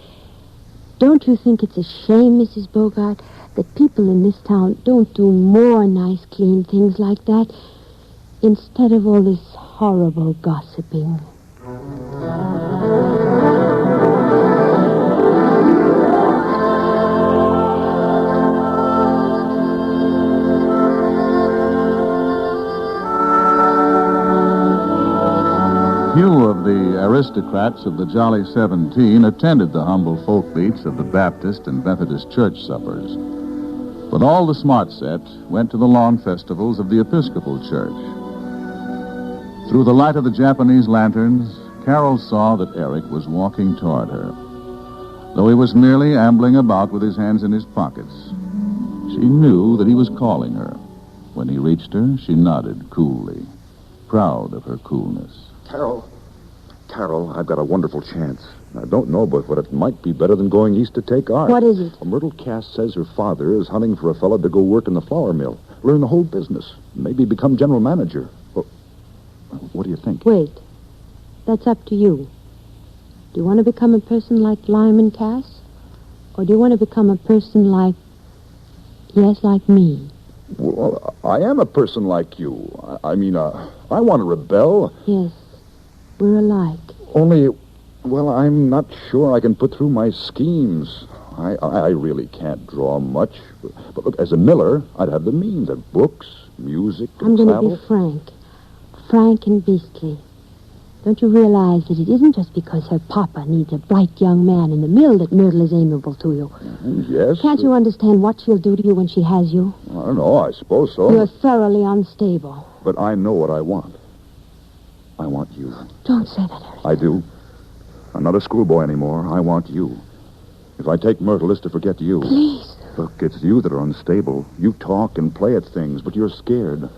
Speaker 3: Don't you think it's a shame, Mrs. Bogart, that people in this town don't do more nice, clean things like that instead of all this horrible gossiping?
Speaker 1: Few of the aristocrats of the Jolly 17 attended the humble folk beats of the Baptist and Methodist church suppers. But all the smart set went to the lawn festivals of the Episcopal Church. Through the light of the Japanese lanterns, Carol saw that Eric was walking toward her. Though he was merely ambling about with his hands in his pockets, she knew that he was calling her. When he reached her, she nodded coolly, proud of her coolness.
Speaker 13: Carol, I've got a wonderful chance. I don't know, but it might be better than going east to take art.
Speaker 3: What is it?
Speaker 13: Well, Myrtle Cass says her father is hunting for a fellow to go work in the flour mill, learn the whole business, maybe become general manager. Well, what do you think?
Speaker 3: Wait. That's up to you. Do you want to become a person like Lyman Cass? Or do you want to become a person like me?
Speaker 13: Well, I am a person like you. I want to rebel.
Speaker 3: Yes. We're alike.
Speaker 13: Only, well, I'm not sure I can put through my schemes. I really can't draw much. But look, as a miller, I'd have the means of books, music,
Speaker 3: I'm going
Speaker 13: travel.
Speaker 3: to be frank. Frank and beastly. Don't you realize that it isn't just because her papa needs a bright young man in the mill that Myrtle is amiable to you?
Speaker 13: Yes.
Speaker 3: Can't you understand what she'll do to you when she has you?
Speaker 13: I don't know, I suppose so.
Speaker 3: You're thoroughly unstable.
Speaker 13: But I know what I want. I want you.
Speaker 3: Don't say that, Eric.
Speaker 13: I do. I'm not a schoolboy anymore. I want you. If I take Myrtle, it's to forget you.
Speaker 3: Please.
Speaker 13: Look, it's you that are unstable. You talk and play at things, but you're scared.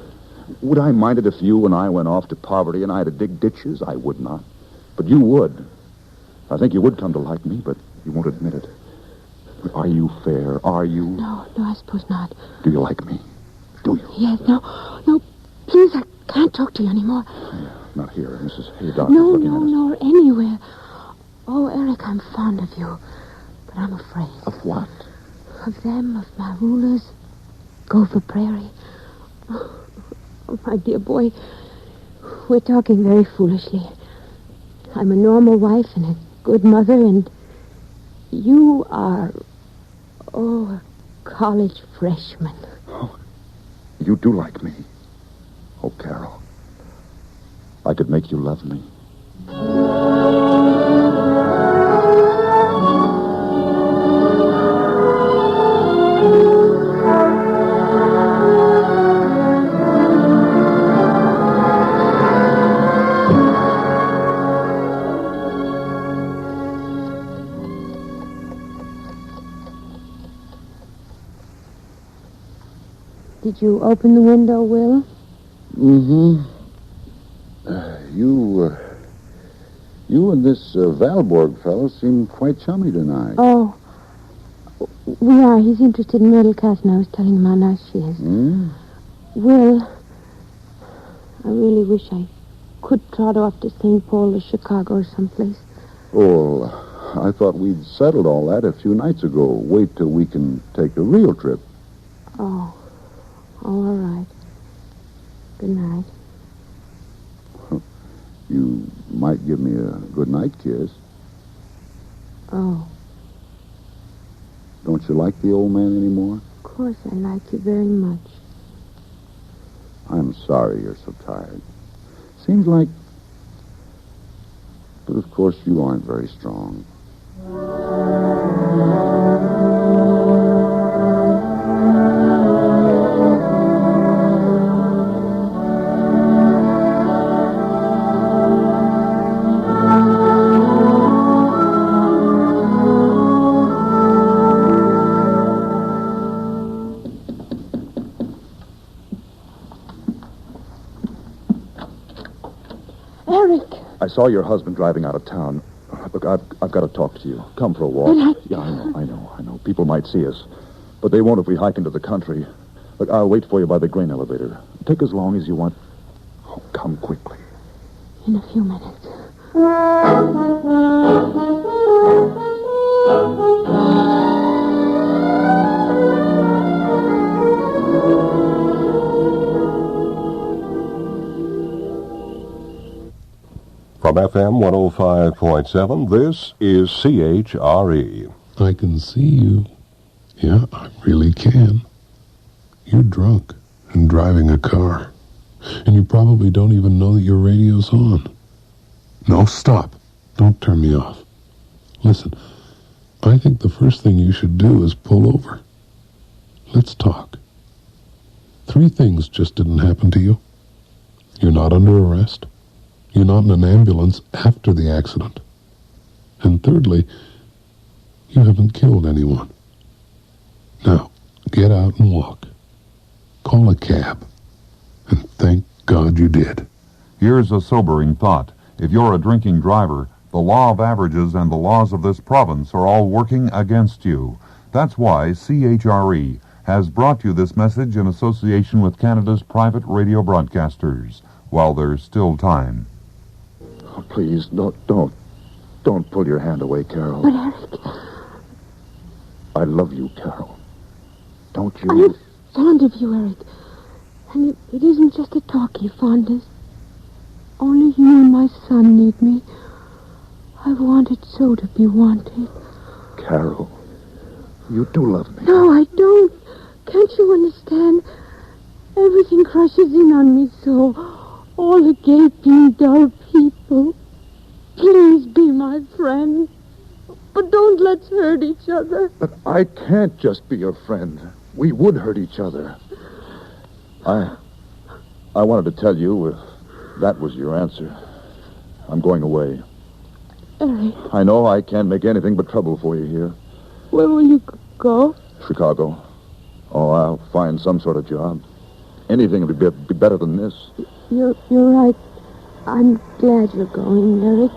Speaker 13: Would I mind it if you and I went off to poverty and I had to dig ditches? I would not. But you would. I think you would come to like me, but you won't admit it. Are you fair? Are you?
Speaker 3: No, I suppose not.
Speaker 13: Do you like me? Do you?
Speaker 3: Yes, no, please, I can't talk to you anymore.
Speaker 13: Yeah, not here, Mrs. Haydock.
Speaker 3: No, anywhere. Oh, Eric, I'm fond of you, but I'm afraid.
Speaker 13: Of what?
Speaker 3: Of them, of my rulers, Gopher Prairie. Oh, my dear boy, we're talking very foolishly. I'm a normal wife and a good mother, and you are, a college freshman.
Speaker 13: Oh, you do like me. Oh, Carol, I could make you love me.
Speaker 3: Did you open the window, Will?
Speaker 4: Mm-hmm. You and this Wahlberg fellow seem quite chummy tonight.
Speaker 3: Oh, we are. He's interested in Myrtle Cass, and I was telling him how nice she is. Will, I really wish I could trot off to St. Paul or Chicago or someplace.
Speaker 4: Oh, I thought we'd settled all that a few nights ago. Wait till we can take a real trip.
Speaker 3: Oh, all right. Good night.
Speaker 4: You might give me a good night kiss.
Speaker 3: Oh.
Speaker 4: Don't you like the old man anymore?
Speaker 3: Of course, I like you very much.
Speaker 4: I'm sorry you're so tired. Seems like... But of course you aren't very strong.
Speaker 13: I saw your husband driving out of town. Look, I've got to talk to you. Come for a walk. Yeah, I know. People might see us. But they won't if we hike into the country. Look, I'll wait for you by the grain elevator. Take as long as you want. Oh, come quickly.
Speaker 3: In a few minutes.
Speaker 10: From FM 105.7, this is CHRE.
Speaker 11: I can see you. Yeah, I really can. You're drunk and driving a car. And you probably don't even know that your radio's on. No, stop. Don't turn me off. Listen, I think the first thing you should do is pull over. Let's talk. 3 things just didn't happen to you. You're not under arrest.
Speaker 14: You're not in an ambulance after the accident. And thirdly, you haven't killed anyone. Now, get out and walk. Call a cab. And thank God you did.
Speaker 12: Here's a sobering thought. If you're a drinking driver, the law of averages and the laws of this province are all working against you. That's why CHRE has brought you this message in association with Canada's private radio broadcasters, while there's still time.
Speaker 13: Oh, please, don't pull your hand away, Carol.
Speaker 3: But, Eric...
Speaker 13: I love you, Carol. Don't you?
Speaker 3: I'm fond of you, Eric. And it isn't just a talky fondness. Only you and my son need me. I've wanted so to be wanted.
Speaker 13: Carol, you do love me.
Speaker 3: No, I don't. Can't you understand? Everything crushes in on me so. All the gaping, dull people. Please be my friend. But don't let's hurt each other.
Speaker 13: But I can't just be your friend. We would hurt each other. I wanted to tell you if that was your answer. I'm going away.
Speaker 3: Eric.
Speaker 13: I know I can't make anything but trouble for you here.
Speaker 3: Where will you go?
Speaker 13: Chicago. Oh, I'll find some sort of job. Anything would be better than this.
Speaker 3: You're right. I'm glad you're going, Eric.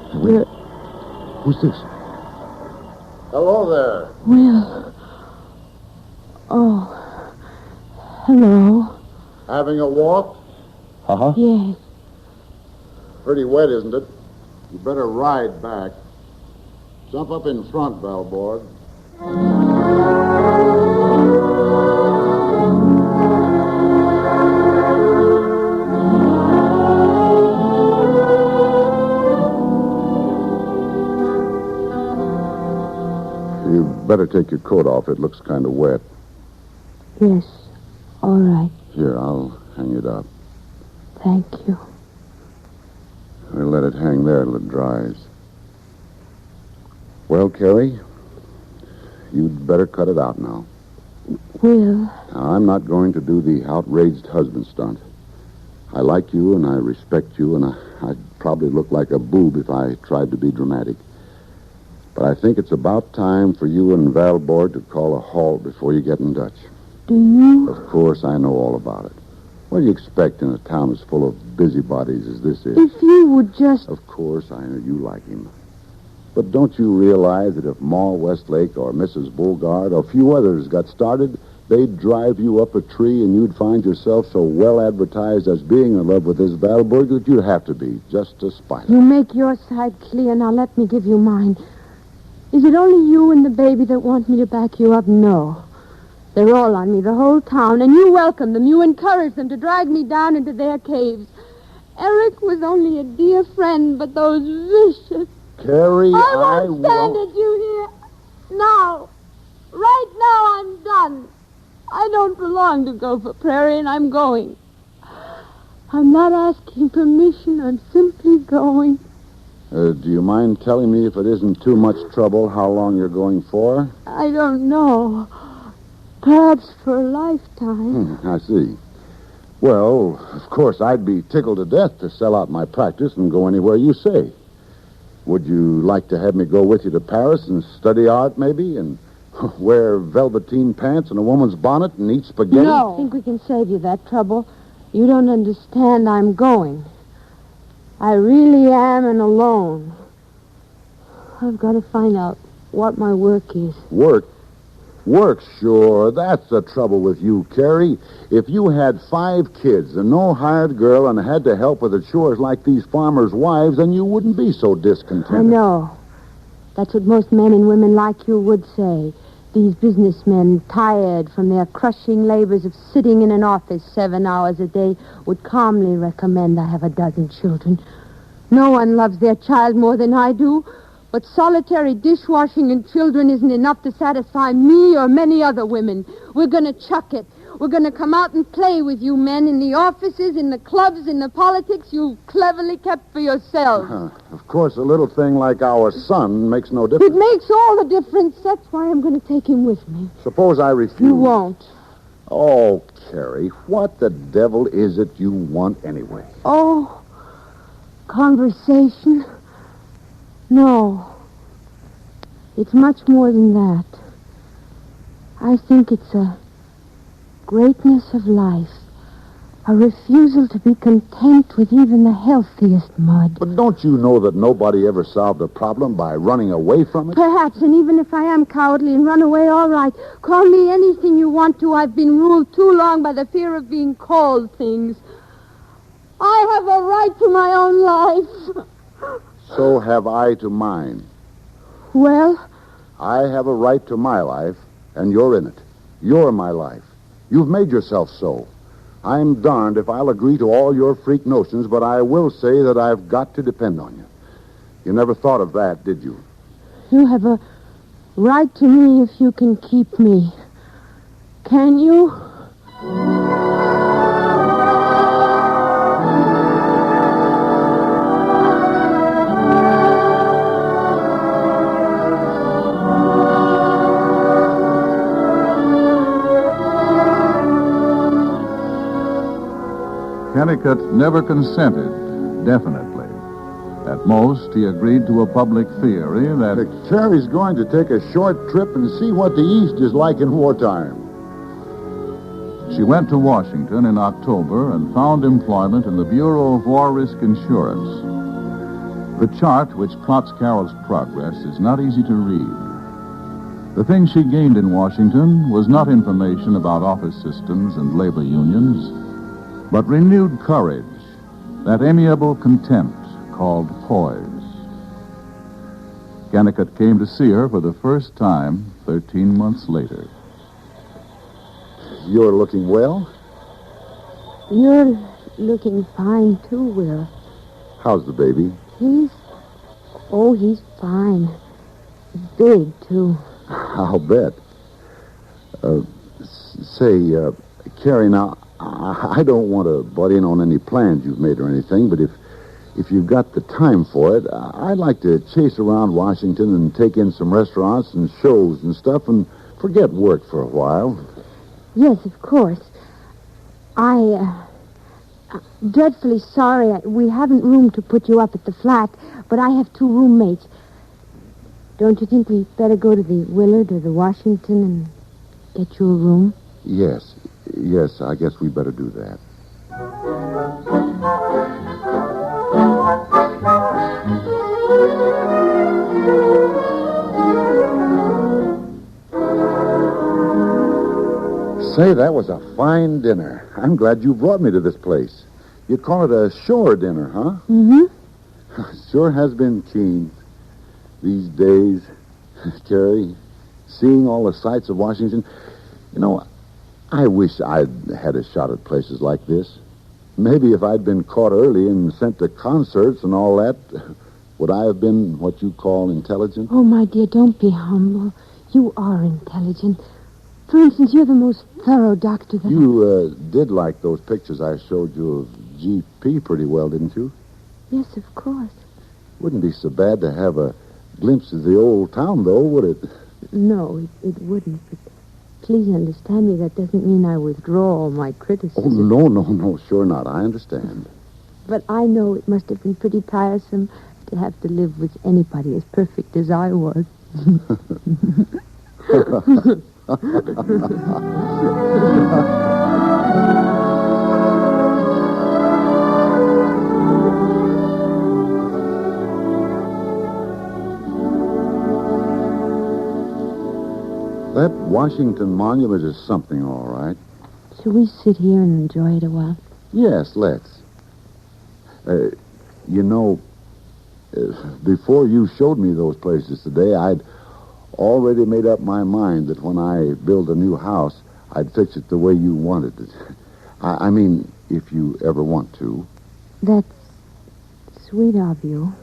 Speaker 13: Who's this?
Speaker 4: Hello there.
Speaker 3: Will. Oh. Hello.
Speaker 4: Having a walk?
Speaker 13: Uh-huh.
Speaker 3: Yes.
Speaker 4: Pretty wet, isn't it? You better ride back. Jump up in front, Valborg.
Speaker 13: You better take your coat off. It looks kind of wet.
Speaker 3: Yes. All right.
Speaker 13: Here, I'll hang it up.
Speaker 3: Thank you.
Speaker 13: We'll let it hang there till it dries. Well, Carrie, you'd better cut it out now.
Speaker 3: Will.
Speaker 13: Now, I'm not going to do the outraged husband stunt. I like you and I respect you, and I'd probably look like a boob if I tried to be dramatic. But I think it's about time for you and Valborg to call a halt before you get in Dutch.
Speaker 3: Do you?
Speaker 13: Of course, I know all about it. What do you expect in a town as full of busybodies as this is?
Speaker 3: If you would just...
Speaker 13: Of course, I know you like him. But don't you realize that if Ma Westlake or Mrs. Bogart or a few others got started, they'd drive you up a tree and you'd find yourself so well advertised as being in love with this Valborg that you'd have to be, just to spite
Speaker 3: You
Speaker 13: her.
Speaker 3: make your side clear, now let me give you mine. Is it only you and the baby that want me to back you up? No. They're all on me, the whole town, and you welcome them. You encourage them to drag me down into their caves. Eric was only a dear friend, but those vicious...
Speaker 13: Carrie,
Speaker 3: I won't stand it, you hear? Now. Right now, I'm done. I don't belong to Gopher Prairie, and I'm going. I'm not asking permission. I'm simply going.
Speaker 13: Do you mind telling me, if it isn't too much trouble, how long you're going for?
Speaker 3: I don't know. Perhaps for a lifetime.
Speaker 13: I see. Well, of course, I'd be tickled to death to sell out my practice and go anywhere you say. Would you like to have me go with you to Paris and study art, maybe, and wear velveteen pants and a woman's bonnet and eat spaghetti?
Speaker 3: No. I think we can save you that trouble. You don't understand. I'm going. I really am and alone. I've got to find out what my work is.
Speaker 13: Work? Work, sure. That's the trouble with you, Carrie. If you had 5 kids and no hired girl and had to help with the chores like these farmers' wives, then you wouldn't be so discontented.
Speaker 3: I know. That's what most men and women like you would say. These businessmen, tired from their crushing labors of sitting in an office 7 hours a day, would calmly recommend I have a dozen children. No one loves their child more than I do. But solitary dishwashing and children isn't enough to satisfy me or many other women. We're going to chuck it. We're going to come out and play with you men in the offices, in the clubs, in the politics you've cleverly kept for yourselves.
Speaker 13: Of course, a little thing like our son makes no difference.
Speaker 3: It makes all the difference. That's why I'm going to take him with me.
Speaker 13: Suppose I refuse.
Speaker 3: You won't.
Speaker 13: Oh, Carrie, what the devil is it you want anyway?
Speaker 3: Oh, conversation. No. It's much more than that. I think it's a greatness of life. A refusal to be content with even the healthiest mud.
Speaker 4: But don't you know that nobody ever solved a problem by running away from it?
Speaker 3: Perhaps, and even if I am cowardly and run away, all right. Call me anything you want to. I've been ruled too long by the fear of being called things. I have a right to my own life.
Speaker 4: So have I to mine.
Speaker 3: Well?
Speaker 4: I have a right to my life, and you're in it. You're my life. You've made yourself so. I'm darned if I'll agree to all your freak notions, but I will say that I've got to depend on you. You never thought of that, did you?
Speaker 3: You have a right to me if you can keep me. Can you?
Speaker 1: Kennicott never consented, definitely. At most, he agreed to a public theory that...
Speaker 4: Carrie's going to take a short trip and see what the East is like in wartime.
Speaker 1: She went to Washington in October and found employment in the Bureau of War Risk Insurance. The chart which plots Carol's progress is not easy to read. The thing she gained in Washington was not information about office systems and labor unions, but renewed courage, that amiable contempt called poise. Kennicott came to see her for the first time 13 months later.
Speaker 4: You're looking well?
Speaker 3: You're looking fine, too, Will.
Speaker 4: How's the baby?
Speaker 3: He's fine. Big, too.
Speaker 4: I'll bet. Carrie, now, I don't want to butt in on any plans you've made or anything, but if you've got the time for it, I'd like to chase around Washington and take in some restaurants and shows and stuff and forget work for a while.
Speaker 3: Yes, of course. Dreadfully sorry. We haven't room to put you up at the flat, but I have 2 roommates. Don't you think we'd better go to the Willard or the Washington and get you a room?
Speaker 4: Yes, I guess we better do that. Say, that was a fine dinner. I'm glad you brought me to this place. You call it a shore dinner, huh?
Speaker 3: Mm-hmm.
Speaker 4: Sure has been keen these days, Carrie, seeing all the sights of Washington. You know, I wish I'd had a shot at places like this. Maybe if I'd been caught early and sent to concerts and all that, would I have been what you call intelligent?
Speaker 3: Oh, my dear, don't be humble. You are intelligent. For instance, you're the most thorough doctor that...
Speaker 4: You did like those pictures I showed you of GP pretty well, didn't you?
Speaker 3: Yes, of course.
Speaker 4: Wouldn't be so bad to have a glimpse of the old town, though, would it?
Speaker 3: No, it wouldn't, but... Please understand me, that doesn't mean I withdraw all my criticism.
Speaker 4: Oh, no, sure not. I understand.
Speaker 3: But I know it must have been pretty tiresome to have to live with anybody as perfect as I was.
Speaker 4: That Washington Monument is something, all right.
Speaker 3: Shall we sit here and enjoy it a while?
Speaker 4: Yes, let's. Before you showed me those places today, I'd already made up my mind that when I build a new house, I'd fix it the way you wanted it. I mean, if you ever want to.
Speaker 3: That's sweet of you.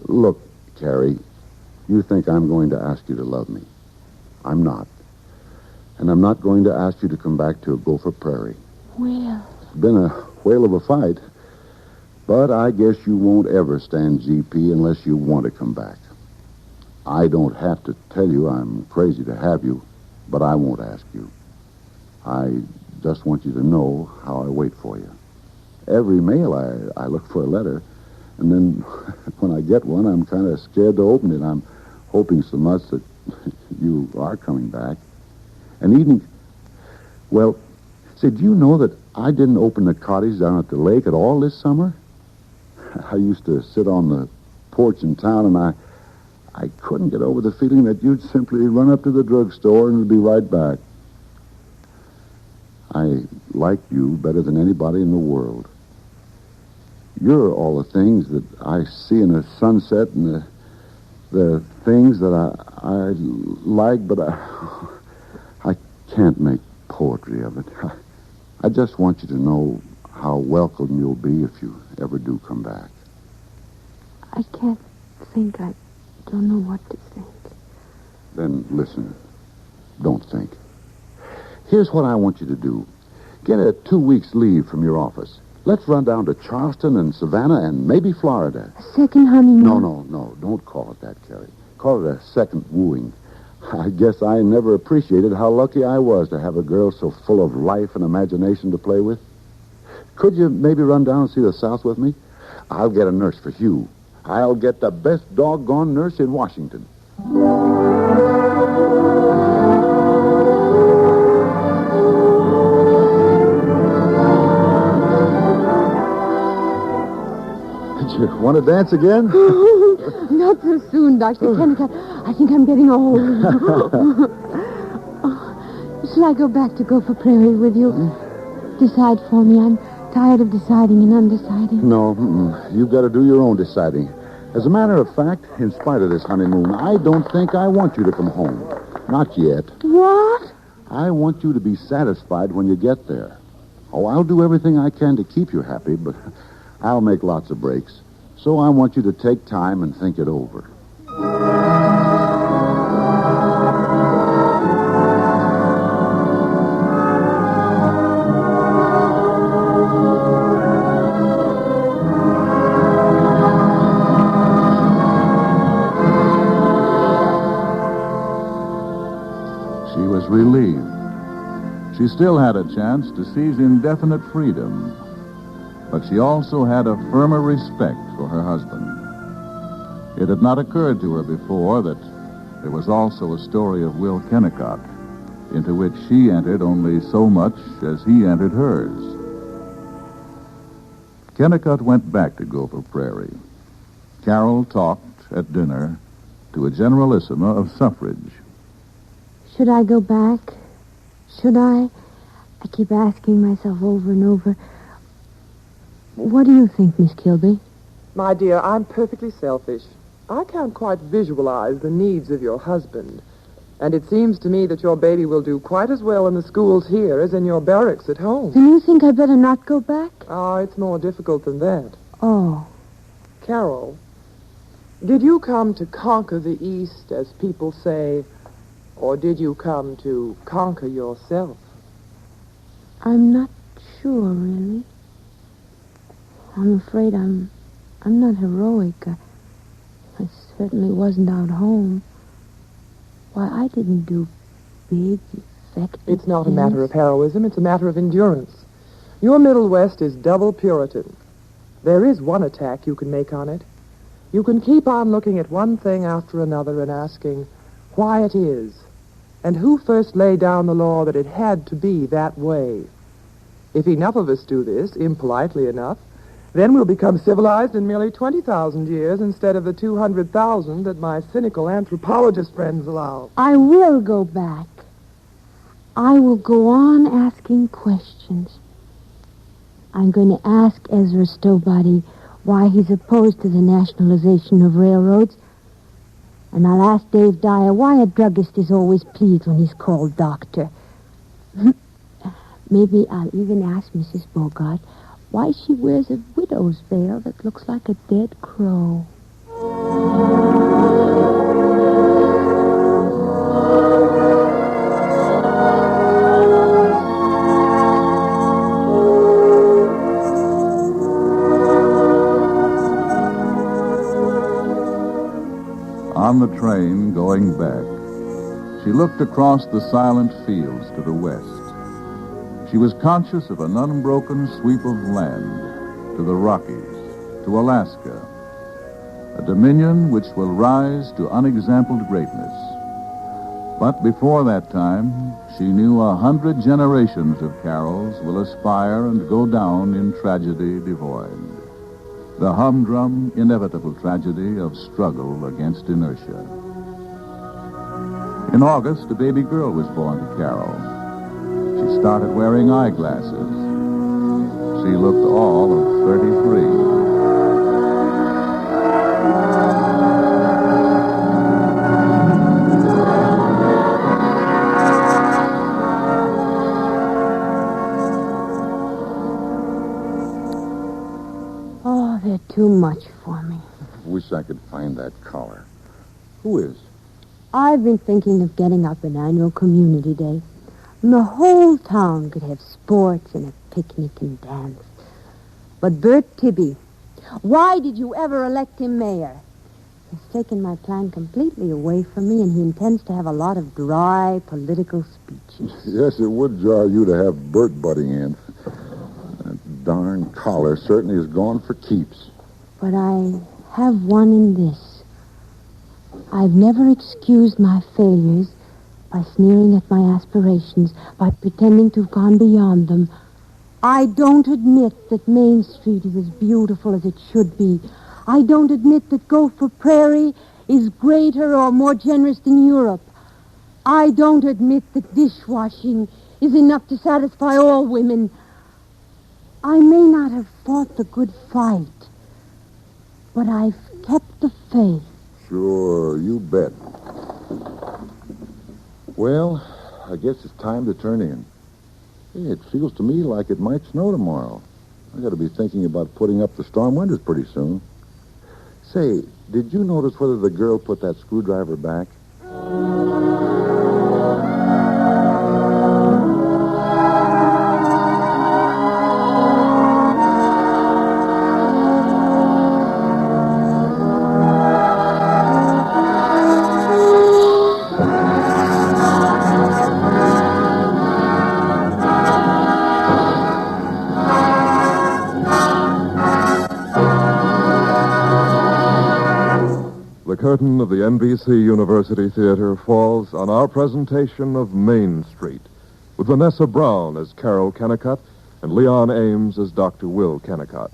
Speaker 4: Look, Carrie, you think I'm going to ask you to love me. I'm not. And I'm not going to ask you to come back to Gopher Prairie.
Speaker 3: Well...
Speaker 4: It's been a whale of a fight. But I guess you won't ever stand GP unless you want to come back. I don't have to tell you I'm crazy to have you, but I won't ask you. I just want you to know how I wait for you. Every mail I look for a letter, And then when I get one, I'm kind of scared to open it. I'm hoping so much that you are coming back. And even, well, say, do you know that I didn't open the cottage down at the lake at all this summer? I used to sit on the porch in town, and I couldn't get over the feeling that you'd simply run up to the drugstore and be right back. I like you better than anybody in the world. You're all the things that I see in the sunset and the things that I like, but I can't make poetry of it. I just want you to know how welcome you'll be if you ever do come back.
Speaker 3: I can't think. I don't know what to think.
Speaker 4: Then listen. Don't think. Here's what I want you to do. Get a 2 weeks leave from your office. Let's run down to Charleston and Savannah and maybe Florida.
Speaker 3: A second honeymoon?
Speaker 4: No. Don't call it that, Carrie. Call it a second wooing. I guess I never appreciated how lucky I was to have a girl so full of life and imagination to play with. Could you maybe run down and see the South with me? I'll get a nurse for Hugh. I'll get the best doggone nurse in Washington. You want to dance again?
Speaker 3: Not so soon, Dr. Kennicott. I think I'm getting old. Shall I go back to Gopher Prairie with you? Decide for me. I'm tired of deciding and undeciding.
Speaker 4: No, you've got to do your own deciding. As a matter of fact, in spite of this honeymoon, I don't think I want you to come home. Not yet.
Speaker 3: What?
Speaker 4: I want you to be satisfied when you get there. Oh, I'll do everything I can to keep you happy, but I'll make lots of breaks. So I want you to take time and think it over. She was relieved. She still had a chance to seize indefinite freedom. But she also had a firmer respect for her husband. It had not occurred to her before that there was also a story of Will Kennicott, into which she entered only so much as he entered hers. Kennicott went back to Gopher Prairie. Carol talked at dinner to a generalissima of suffrage.
Speaker 3: Should I go back? Should I? I keep asking myself over and over. What do you think, Miss Kilby?
Speaker 15: My dear, I'm perfectly selfish. I can't quite visualize the needs of your husband. And it seems to me that your baby will do quite as well in the schools here as in your barracks at home.
Speaker 3: Then you think I better not go back?
Speaker 15: Oh, it's more difficult than that.
Speaker 3: Oh.
Speaker 15: Carol, did you come to conquer the East, as people say, or did you come to conquer yourself?
Speaker 3: I'm not sure, really. I'm afraid I'm not heroic. I certainly wasn't out home. Why, I didn't do big, effective
Speaker 15: It's not
Speaker 3: things.
Speaker 15: a matter of heroism, it's a matter of endurance. Your Middle West is double Puritan. There is one attack you can make on it. You can keep on looking at one thing after another and asking why it is, and who first laid down the law that it had to be that way. If enough of us do this, impolitely enough, then we'll become civilized in merely 20,000 years instead of the 200,000 that my cynical anthropologist friends allow.
Speaker 3: I will go back. I will go on asking questions. I'm going to ask Ezra Stowbody why he's opposed to the nationalization of railroads. And I'll ask Dave Dyer why a druggist is always pleased when he's called doctor. Maybe I'll even ask Mrs. Bogart why she wears a widow's veil that looks like a dead crow.
Speaker 1: On the train going back, she looked across the silent fields to the west. She was conscious of an unbroken sweep of land to the Rockies, to Alaska, a dominion which will rise to unexampled greatness. But before that time, she knew 100 generations of Carols will aspire and go down in tragedy devoid. The humdrum, inevitable tragedy of struggle against inertia. In August, a baby girl was born to Carol. She started wearing eyeglasses. She looked all of 33.
Speaker 3: Too much for me.
Speaker 4: Wish I could find that collar. Who is?
Speaker 3: I've been thinking of getting up an annual community day. And the whole town could have sports and a picnic and dance. But Bert Tibby, why did you ever elect him mayor? He's taken my plan completely away from me, and he intends to have a lot of dry political speeches.
Speaker 4: Yes, it would jar you to have Bert butting in. That darn collar certainly is gone for keeps.
Speaker 3: But I have one in this. I've never excused my failures by sneering at my aspirations, by pretending to have gone beyond them. I don't admit that Main Street is as beautiful as it should be. I don't admit that Gopher Prairie is greater or more generous than Europe. I don't admit that dishwashing is enough to satisfy all women. I may not have fought the good fight, but I've kept the faith.
Speaker 4: Sure, you bet. Well, I guess it's time to turn in. Hey, it feels to me like it might snow tomorrow. I got to be thinking about putting up the storm windows pretty soon. Say, did you notice whether the girl put that screwdriver back?
Speaker 2: The curtain of the NBC University Theater falls on our presentation of Main Street, with Vanessa Brown as Carol Kennicott and Leon Ames as Dr. Will Kennicott.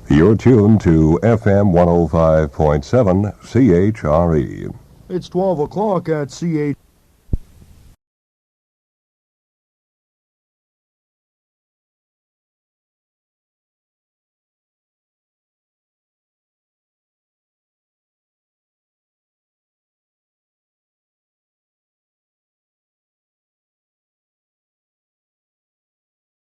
Speaker 10: You're tuned to FM 105.7 CHRE.
Speaker 16: It's 12 o'clock at CH.